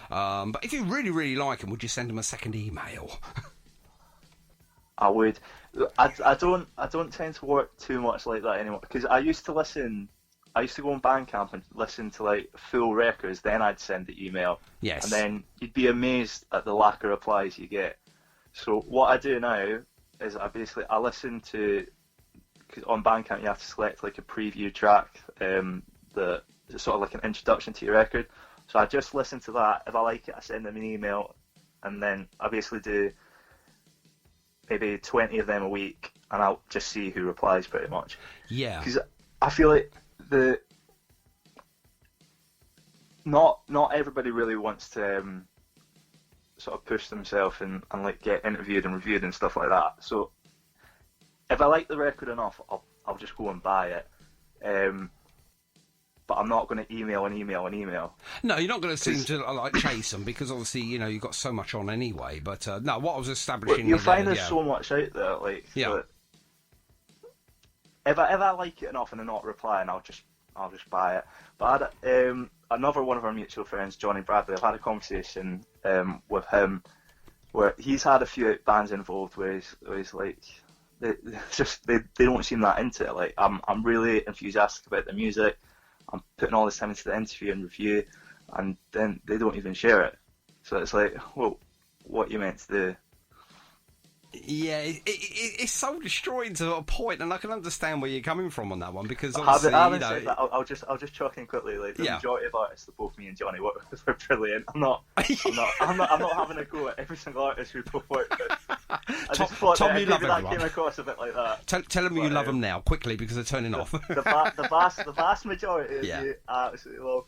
but if you really, really like them, would you send them a second email? I would. I don't tend to work too much like that anymore, because I used to go on Bandcamp and listen to like full records, then I'd send the email. Yes. And then you'd be amazed at the lack of replies you get. So what I do now is I listen to, cause on Bandcamp you have to select like a preview track, that is sort of like an introduction to your record. So I just listen to that. If I like it, I send them an email, and then I basically do maybe 20 of them a week, and I'll just see who replies pretty much. Yeah. Because I feel like not everybody really wants to sort of push themselves and like get interviewed and reviewed and stuff like that. So if I like the record enough, I'll just go and buy it. but I'm not going to email. No, you're not going to seem to like chase them because obviously you've got so much on anyway. But no, what I was establishing. You'll find there's so much out there, like that if I like it enough and they're not replying, I'll just buy it. But another one of our mutual friends, Johnny Bradley, I've had a conversation with him where he's had a few bands involved where he's like, they don't seem that into it. Like I'm really enthusiastic about the music. I'm putting all this time into the interview and review, and then they don't even share it. So it's like, well, what you meant to do? Yeah, it's so destroying to a point, and I can understand where you're coming from on that one because obviously, having said that, I'll just chuck in quickly. Like the majority of artists that both me and Johnny work with are brilliant. I'm not having a go at every single artist we both work with. I just thought Tom, that you love maybe that everyone. came across a bit like that. Tell them you love them now, quickly, because they're turning off. The vast majority of you absolutely love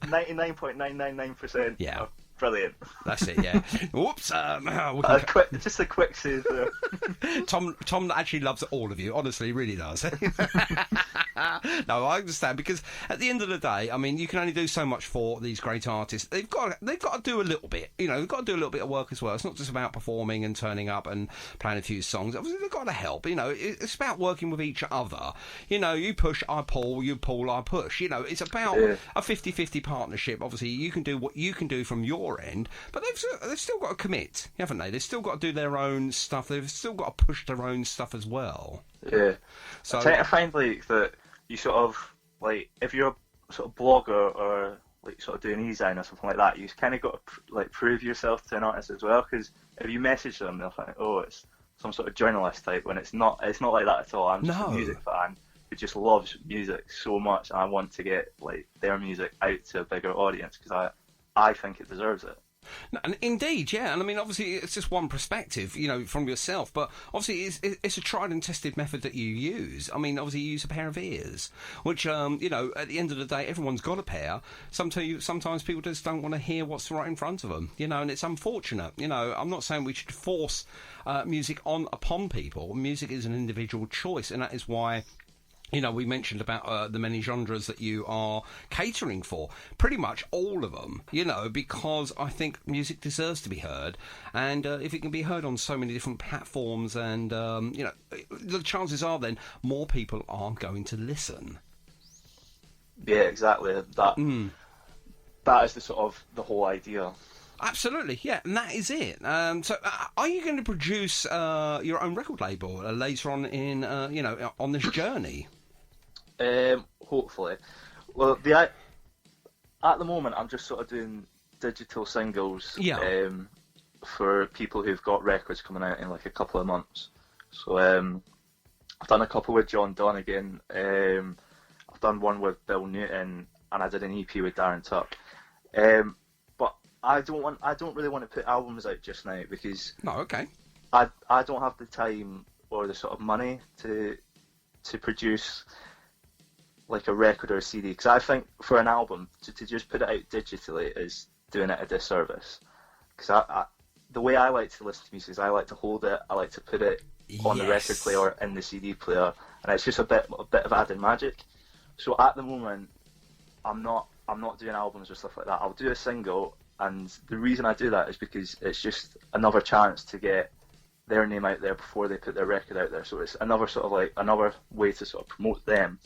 99.999%. Yeah. Brilliant. That's it, yeah. Whoops. Just a quick save there. Tom actually loves all of you. Honestly, he really does. No, I understand because at the end of the day, I mean, you can only do so much for these great artists. They've got to do a little bit. They've got to do a little bit of work as well. It's not just about performing and turning up and playing a few songs. Obviously, they've got to help. It's about working with each other. You push, I pull. You pull, I push. It's about a 50-50 partnership. Obviously, you can do what you can do from your end, but they've still got to commit, haven't they? They've still got to do their own stuff. They've still got to push their own stuff as well. Yeah. So I tend to find like that you sort of like if you're a sort of blogger or like sort of doing e-zine or something like that, you kind of got to like prove yourself to an artist as well, because if you message them, they'll think, oh, it's some sort of journalist type, when it's not like that at all. I'm just a music fan who just loves music so much, and I want to get like their music out to a bigger audience because I think it deserves it. And indeed, yeah. And I mean, obviously, it's just one perspective, from yourself. But obviously, it's a tried and tested method that you use. I mean, obviously, you use a pair of ears, which, at the end of the day, everyone's got a pair. Sometimes people just don't want to hear what's right in front of them, and it's unfortunate. I'm not saying we should force music upon people. Music is an individual choice, and that is why. We mentioned about the many genres that you are catering for. Pretty much all of them, because I think music deserves to be heard. And if it can be heard on so many different platforms and, the chances are then more people are going to listen. Yeah, exactly. That is the whole idea. Absolutely, yeah, and that is it. So, are you going to produce your own record label later on in, on this journey? Hopefully. Well, at the moment, I'm just sort of doing digital singles for people who've got records coming out in like a couple of months. So I've done a couple with John Donegan. I've done one with Bill Newton, and I did an EP with Darren Tuck. But I don't really want to put albums out just now because I don't have the time or the sort of money to produce like a record or a CD, because I think for an album to just put it out digitally is doing it a disservice. Because the way I like to listen to music is I like to hold it, I like to put it on the record player or in the CD player, and it's just a bit of added magic. So at the moment, I'm not doing albums or stuff like that. I'll do a single, and the reason I do that is because it's just another chance to get their name out there before they put their record out there. So it's another way to sort of promote them.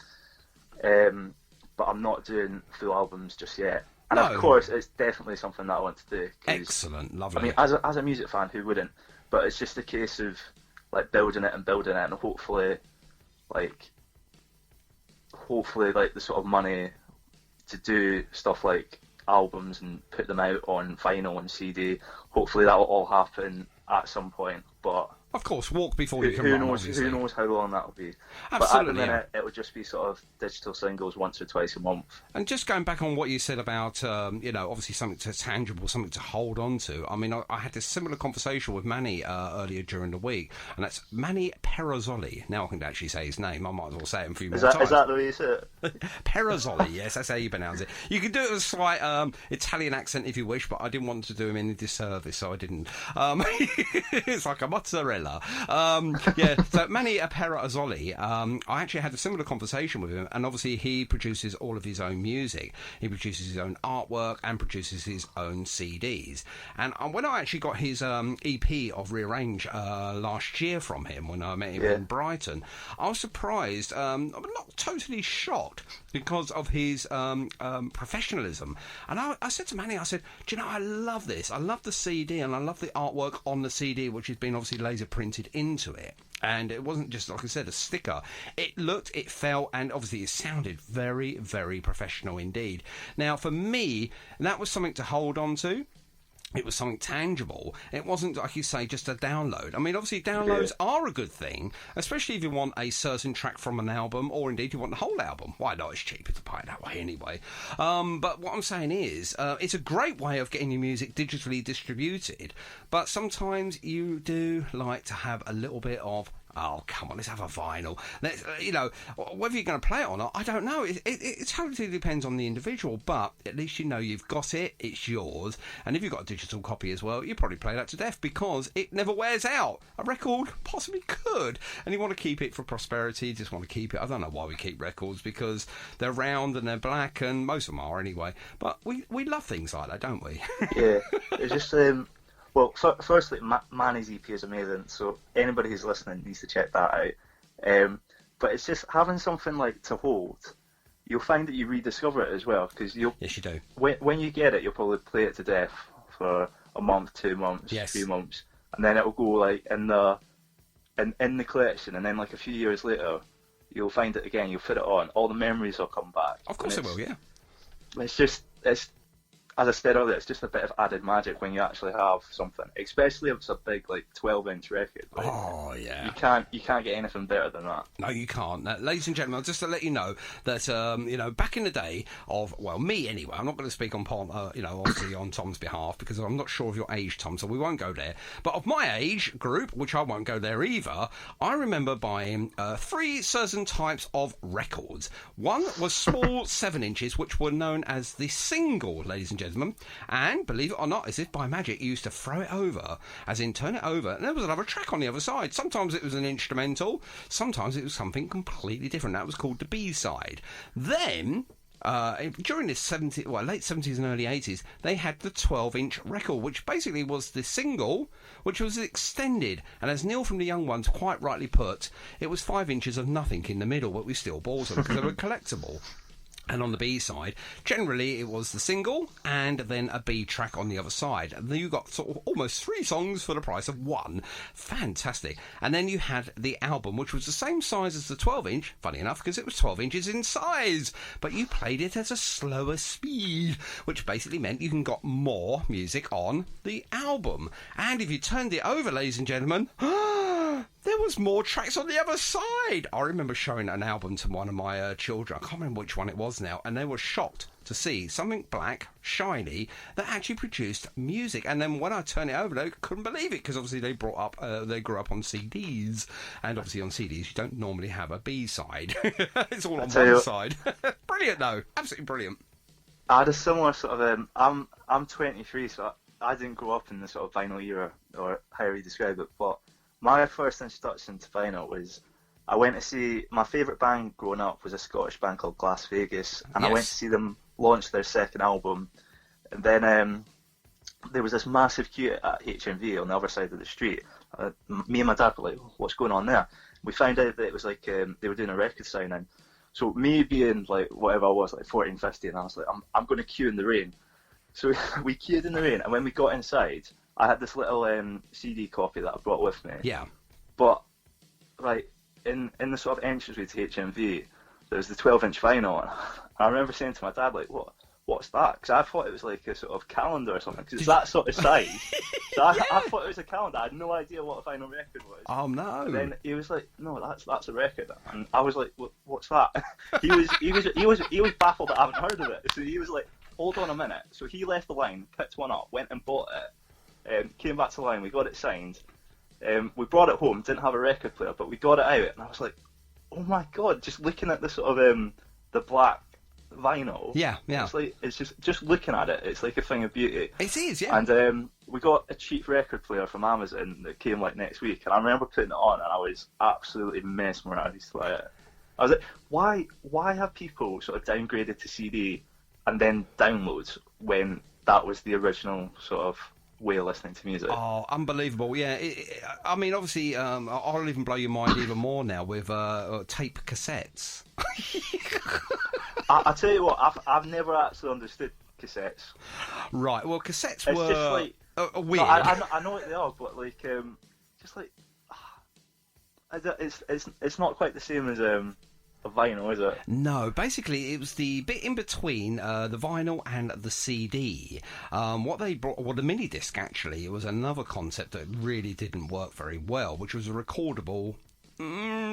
But I'm not doing full albums just yet. And of course, it's definitely something that I want to do. Excellent, lovely. I mean, as a music fan, who wouldn't? But it's just a case of like building it, and hopefully the sort of money to do stuff like albums and put them out on vinyl and CD. Hopefully that will all happen at some point, but of course, walk before you can run. Who knows how long that will be? Absolutely, but at the minute, it would just be sort of digital singles once or twice a month. And just going back on what you said about, obviously something tangible, something to hold on to. I mean, I had this similar conversation with Manny earlier during the week, and that's Manny Perazzoli. Now I can actually say his name. I might as well say it a few more times. Is that the way you say it? Perazzoli, yes, that's how you pronounce it. You can do it with a slight Italian accent if you wish, but I didn't want to do him any disservice, so I didn't. It's like a mozzarella. thriller. Yeah, so Manny Apera-Azzoli, I actually had a similar conversation with him, and obviously he produces all of his own music. He produces his own artwork and produces his own CDs. And when I actually got his EP of Rearrange last year from him, when I met him in Brighton, I was surprised, I'm not totally shocked, because of his professionalism. And I said to Manny, I said, do you know, I love this. I love the CD, and I love the artwork on the CD, which has been obviously laser printed into it. And it wasn't just, like I said, a sticker. It looked, it felt, and obviously it sounded very, very professional indeed. Now, for me, that was something to hold on to. It was something tangible. It wasn't, like you say, just a download. I mean, obviously, downloads are a good thing, especially if you want a certain track from an album, or indeed you want the whole album. Why not? It's cheaper to buy it that way anyway. But what I'm saying is, it's a great way of getting your music digitally distributed, but sometimes you do like to have a little bit of, oh, come on, let's have a vinyl. Let's, you know, whether you're going to play it or not, I don't know. It totally depends on the individual, but at least you know you've got it, it's yours. And if you've got a digital copy as well, you probably play that to death because it never wears out. A record possibly could. And you want to keep it for prosperity, you just want to keep it. I don't know why we keep records, because they're round and they're black, and most of them are anyway. But we love things like that, don't we? Yeah, it's just... Well, firstly, Manny's EP is amazing, so anybody who's listening needs to check that out. But it's just having something like to hold. You'll find that you rediscover it as well, because yes, you do. When you get it, you'll probably play it to death for a month, 2 months, 3 months, and then it'll go like in the collection, and then like a few years later, you'll find it again. You'll put it on. All the memories will come back. Of course, it will. Yeah. It's as I said earlier, it's just a bit of added magic when you actually have something, especially if it's a big, like, 12-inch record. Like, oh, yeah. You can't get anything better than that. No, you can't. Ladies and gentlemen, just to let you know that, you know, back in the day of, well, me anyway, I'm not going to speak on, you know, obviously on Tom's behalf, because I'm not sure of your age, Tom, so we won't go there. But of my age group, which I won't go there either, I remember buying 3 certain types of records. One was small 7 inches, which were known as the single, ladies and gentlemen. And believe it or not, as if by magic, you used to throw it over, as in turn it over, and there was another track on the other side. Sometimes it was an instrumental, sometimes it was something completely different. That was called the B-side. Then, during the late 70s and early 80s, they had the 12-inch record, which basically was the single, which was extended. And as Neil from the Young Ones quite rightly put, it was 5 inches of nothing in the middle, but we still bought them because they were collectible. And on the B side, generally it was the single and then a B track on the other side. And then you got sort of almost 3 songs for the price of 1. Fantastic. And then you had the album, which was the same size as the 12-inch, funny enough, because it was 12 inches in size. But you played it at a slower speed, which basically meant you can got more music on the album. And if you turned it over, ladies and gentlemen, there was more tracks on the other side. I remember showing an album to one of my children. I can't remember which one it was now, and they were shocked to see something black, shiny, that actually produced music. And then when I turned it over, they couldn't believe it, because obviously they grew up on CDs, and obviously on CDs you don't normally have a B-side. It's all on one side. Brilliant though, absolutely brilliant. I had a similar sort of. I'm 23, so I didn't grow up in the sort of vinyl era, or however you describe it, but my first introduction to vinyl was, I went to see, my favourite band growing up was a Scottish band called Las Vegas, and I went to see them launch their second album, and then there was this massive queue at HMV on the other side of the street. Me and my dad were like, what's going on there? We found out that it was like, they were doing a record signing. So me being like, whatever I was, like 14, 15, I was like, I'm going to queue in the rain. So we queued in the rain, and when we got inside, I had this little CD copy that I brought with me. Yeah. But, like, in the sort of entranceway to HMV, there was the 12-inch vinyl. And I remember saying to my dad, like, what's that? Because I thought it was like a sort of calendar or something, because it's that sort of size. So I thought it was a calendar. I had no idea what a vinyl record was. Oh, no. And then he was like, no, that's a record. And I was like, what's that? He was baffled that I haven't heard of it. So he was like, hold on a minute. So he left the line, picked one up, went and bought it. Came back to the line, we got it signed. We brought it home, didn't have a record player, but we got it out, and I was like, oh my god, just looking at the sort of the black vinyl. Yeah. It's like it's just looking at it. It's like a thing of beauty. It is, yeah. And we got a cheap record player from Amazon that came like next week, and I remember putting it on, and I was absolutely mesmerised by it. I was like, why have people sort of downgraded to CD and then downloads when that was the original sort of way of listening to music? Oh, unbelievable! Yeah, I mean, obviously, I'll even blow your mind even more now with tape cassettes. I tell you what, I've never actually understood cassettes. Right. Well, cassettes It's were just like weird. No, I know what they are, but like just like it's not quite the same as a vinyl, is it? No, basically it was the bit in between the vinyl and the CD. What they brought, well, the mini disc actually, it was another concept that really didn't work very well, which was a recordable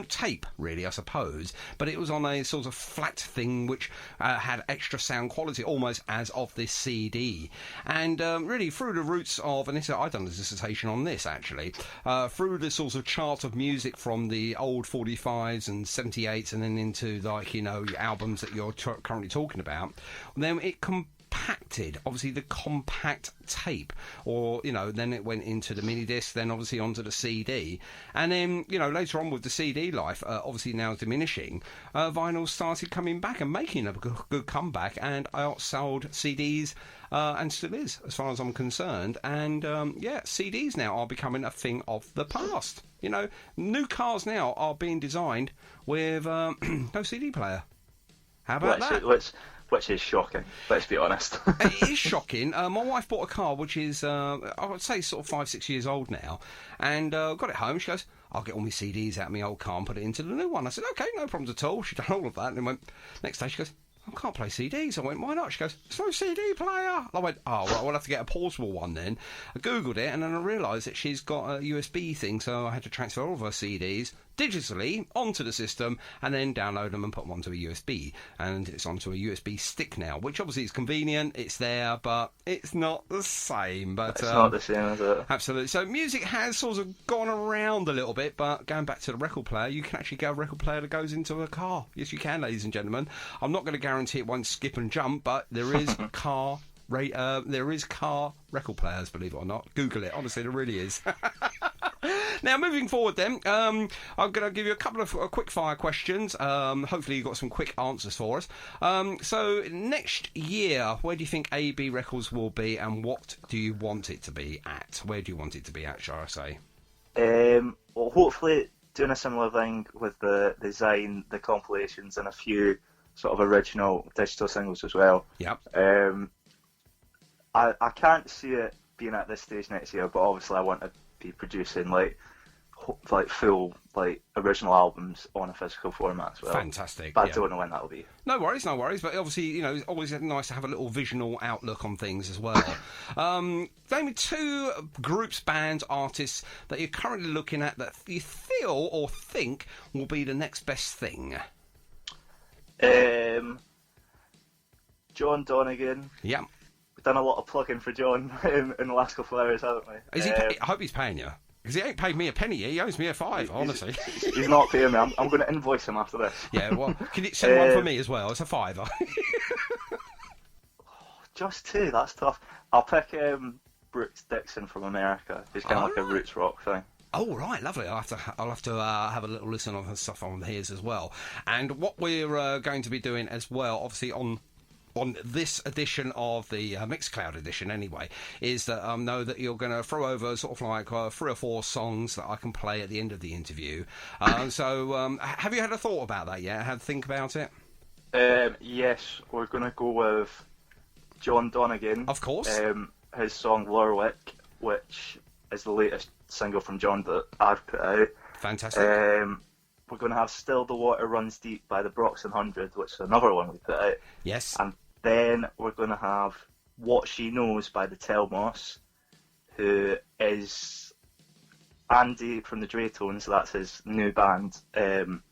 tape, really, I suppose, but it was on a sort of flat thing which had extra sound quality, almost as of this CD. And really, through the roots of, and I've done a dissertation on this actually, through the sort of chart of music from the old 45s and 78s, and then into like your albums that you're currently talking about, then it compacted, obviously, the compact tape, or then it went into the mini disc, then obviously onto the CD, and then later on with the CD life obviously now diminishing, vinyl started coming back and making a good comeback, and outsold CDs, and still is, as far as I'm concerned. And CDs now are becoming a thing of the past. New cars now are being designed with no CD player. How about that? Which is shocking, let's be honest. It is shocking. My wife bought a car which is, I would say, sort of 5-6 years old now, and got it home. She goes, I'll get all my CDs out of my old car and put it into the new one. I said, OK, no problems at all. She'd done all of that, and then went, next day she goes, I can't play CDs. I went, why not? She goes, there's no CD player. I went, oh, well, we'll have to get a portable one then. I Googled it, and then I realised that she's got a USB thing, so I had to transfer all of her CDs digitally onto the system and then download them and put them onto a USB. And it's onto a USB stick now, which obviously is convenient. It's there, but it's not the same. But it's not the same, is it? Absolutely. So music has sort of gone around a little bit, but going back to the record player, you can actually get a record player that goes into a car. Yes, you can, ladies and gentlemen. I'm not going to guarantee it won't skip and jump, but there is car record players, believe it or not. Google it. Honestly, there really is. Now, moving forward then, I'm going to give you a couple of quick fire questions. Hopefully you've got some quick answers for us. So next year, where do you think AB Records will be, and what do you want it to be at? Where do you want it to be at, shall I say? Well, hopefully doing a similar thing with the design, the compilations, and a few sort of original digital singles as well. Yep. I can't see it being at this stage next year, but obviously I want to be producing like full original albums on a physical format as well. Fantastic. But I don't know when that'll be. No worries. But obviously, it's always nice to have a little visual outlook on things as well. Name me 2 groups, bands, artists that you're currently looking at that you feel or think will be the next best thing. John Donegan. Yeah. We've done a lot of plugging for John in the last couple of hours, haven't we? Is he? I hope he's paying you. Because he ain't paid me a penny yet. He owes me a $5, honestly. He's not paying me. I'm going to invoice him after this. Yeah, well, can you send one for me as well? It's a $5. Just 2, that's tough. I'll pick Brooks Dixon from America. He's kind of like a roots rock thing. Oh, right, lovely. I'll have to have a little listen on stuff on his as well. And what we're going to be doing as well, obviously on this edition of the Mixcloud edition anyway, is that know that you're going to throw over sort of like 3 or 4 songs that I can play at the end of the interview. So have you had a thought about that yet? Had a think about it? Yes, we're going to go with John Donegan. Of course. His song Lorwick, which is the latest single from John that I've put out. Fantastic. We're going to have Still the Water Runs Deep by the Broxton 100, which is another one we put out. Yes. And then we're going to have What She Knows by the Telmos, who is Andy from the Draytones, so that's his new band. And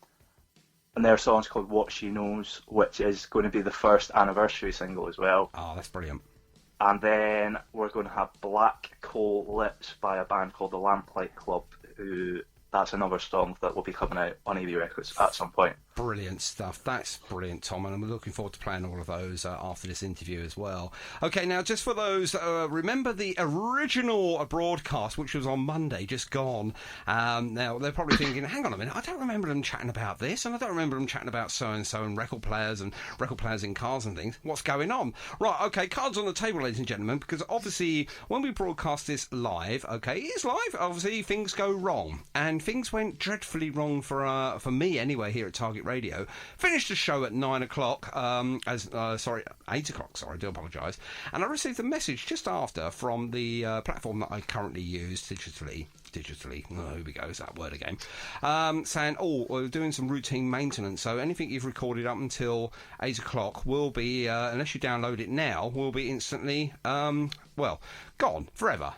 their song's called What She Knows, which is going to be the first anniversary single as well. Oh, that's brilliant. And then we're going to have Black Coal Lips by a band called the Lamplight Club, who that's another song that will be coming out on AB Records at some point. Brilliant stuff. That's brilliant, Tom, and I'm looking forward to playing all of those after this interview as well. Okay, now just for those, remember the original broadcast, which was on Monday, just gone. Now, they're probably thinking, hang on a minute, I don't remember them chatting about this, and I don't remember them chatting about so-and-so and record players in cars and things. What's going on? Right, okay, cards on the table, ladies and gentlemen, because obviously when we broadcast this live, okay, it is live, obviously things go wrong, and things went dreadfully wrong for me anyway here at Target Radio. Finished the show at 9 o'clock, 8 o'clock, sorry, I do apologise. And I received a message just after from the platform that I currently use digitally, here we go, is that word again, saying, we're doing some routine maintenance, so anything you've recorded up until 8 o'clock will be, unless you download it now, will be instantly, gone forever,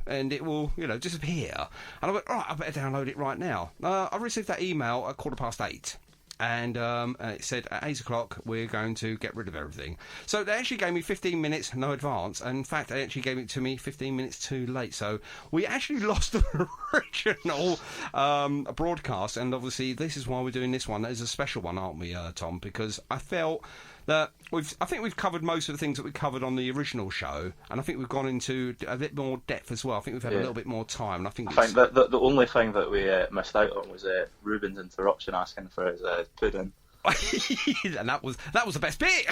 and it will, disappear. And I went, right, I better download it right now. I received that email at 8:15. And it said at 8 o'clock we're going to get rid of everything. So they actually gave me 15 minutes, no advance. And in fact, they actually gave it to me 15 minutes too late. So we actually lost the original broadcast. And obviously, this is why we're doing this one. That is a special one, aren't we, Tom? Because I felt that I think we've covered most of the things that we covered on the original show, and I think we've gone into a bit more depth as well. I think we've had a little bit more time, and I think that the only thing that we missed out on was Ruben's interruption asking for his pudding. And that was the best bit.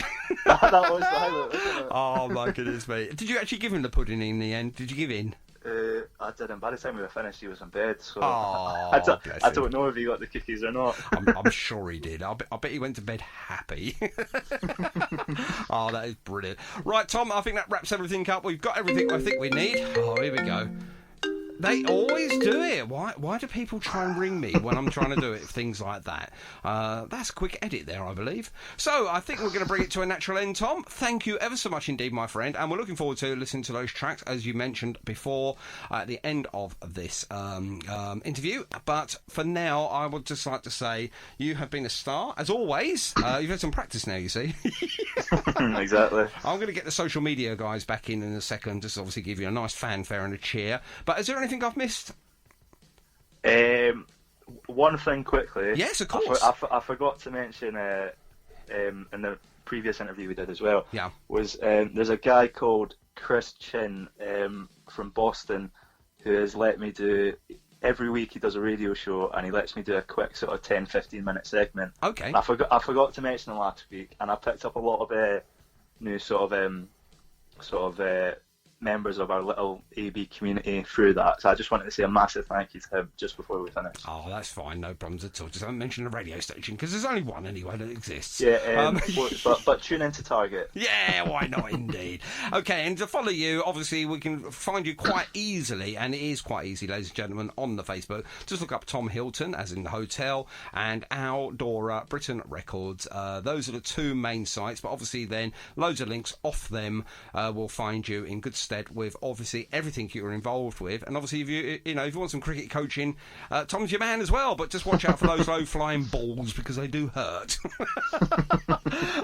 that was the highlight, wasn't it? Oh my goodness, mate! Did you actually give him the pudding in the end? Did you give in? I didn't. By the time we were finished, he was in bed, so I don't know if he got the cookies or not. I'm sure he did. I bet he went to bed happy. Oh, that is brilliant. Right, Tom, I think that wraps everything up. We've got everything I think we need. Oh, here we go. They always do it. Why do people try and ring me when I'm trying to do it? Things like that. That's a quick edit there, I believe. So I think we're going to bring it to a natural end, Tom. Thank you ever so much indeed, my friend. And we're looking forward to listening to those tracks, as you mentioned before, at the end of this interview. But for now, I would just like to say you have been a star, as always. You've had some practice now, you see. Exactly. I'm going to get the social media guys back in a second, just obviously give you a nice fanfare and a cheer. But is there anything I've missed? One thing quickly. Yes, of course. I forgot to mention in the previous interview we did as well. Yeah. Was there's a guy called Chris Chin from Boston who has let me do. Every week he does a radio show and he lets me do a quick sort of 10-15 minute segment. Okay. And I forgot to mention him last week, and I picked up a lot of new sort of members of our little AB community through that. So I just wanted to say a massive thank you to him just before we finish. Oh, that's fine, no problems at all. Just haven't mentioned the radio station because there's only one anyway that exists. Yeah, but tune into Target. Yeah, why not indeed. Okay, and to follow you, obviously we can find you quite easily, and it is quite easy, ladies and gentlemen, on the Facebook. Just look up Tom Hilton, as in the hotel, and Aldora Britain Records. Those are the two main sites, but obviously then loads of links off them will find you in good stead with obviously everything you're involved with. And obviously if you want some cricket coaching, Tom's your man as well, but just watch out for those low flying balls because they do hurt.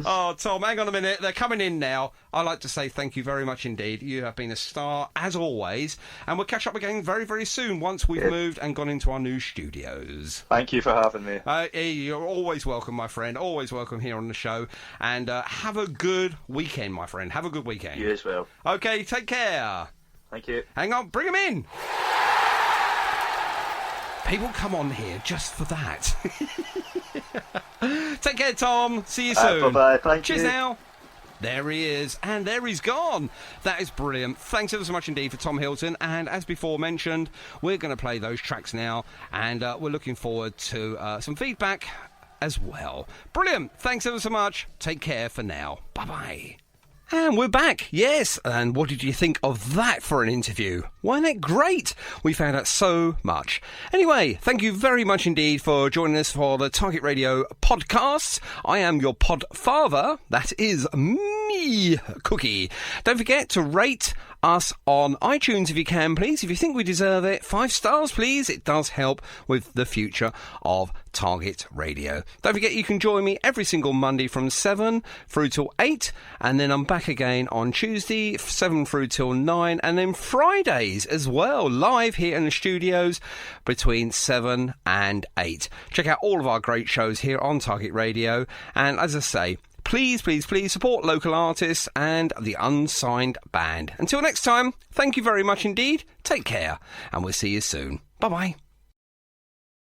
Oh, Tom, hang on a minute, they're coming in now. I'd like to say thank you very much indeed. You have been a star as always, and we'll catch up again very, very soon once we've moved and gone into our new studios. Thank you for having me. You're always welcome, my friend, always welcome here on the show, and have a good weekend, my friend. Have a good weekend. You as well. Okay, take care. Thank you. Hang on, bring him in. People come on here just for that. Take care, Tom. See you soon. Bye-bye. Thank Cheers you. now. There he is, and there he's gone. That is brilliant. Thanks ever so much indeed for Tom Hilton. And as before mentioned, we're going to play those tracks now, and we're looking forward to some feedback as well. Brilliant. Thanks ever so much. Take care for now. Bye-bye. And we're back, yes. And what did you think of that for an interview? Wasn't it great? We found out so much. Anyway, thank you very much indeed for joining us for the Target Radio podcasts. I am your pod father. That is me, Cookie. Don't forget to rate, us on iTunes if you can, please. If you think we deserve it, 5 stars, please. It does help with the future of Target Radio. Don't forget you can join me every single Monday from 7 through till 8, and then I'm back again on Tuesday 7 through till 9, and then Fridays as well, live here in the studios between 7 and 8. Check out all of our great shows here on Target Radio, and as I say, please, please, please support local artists and the Unsigned Band. Until next time, thank you very much indeed, take care, and we'll see you soon. Bye-bye.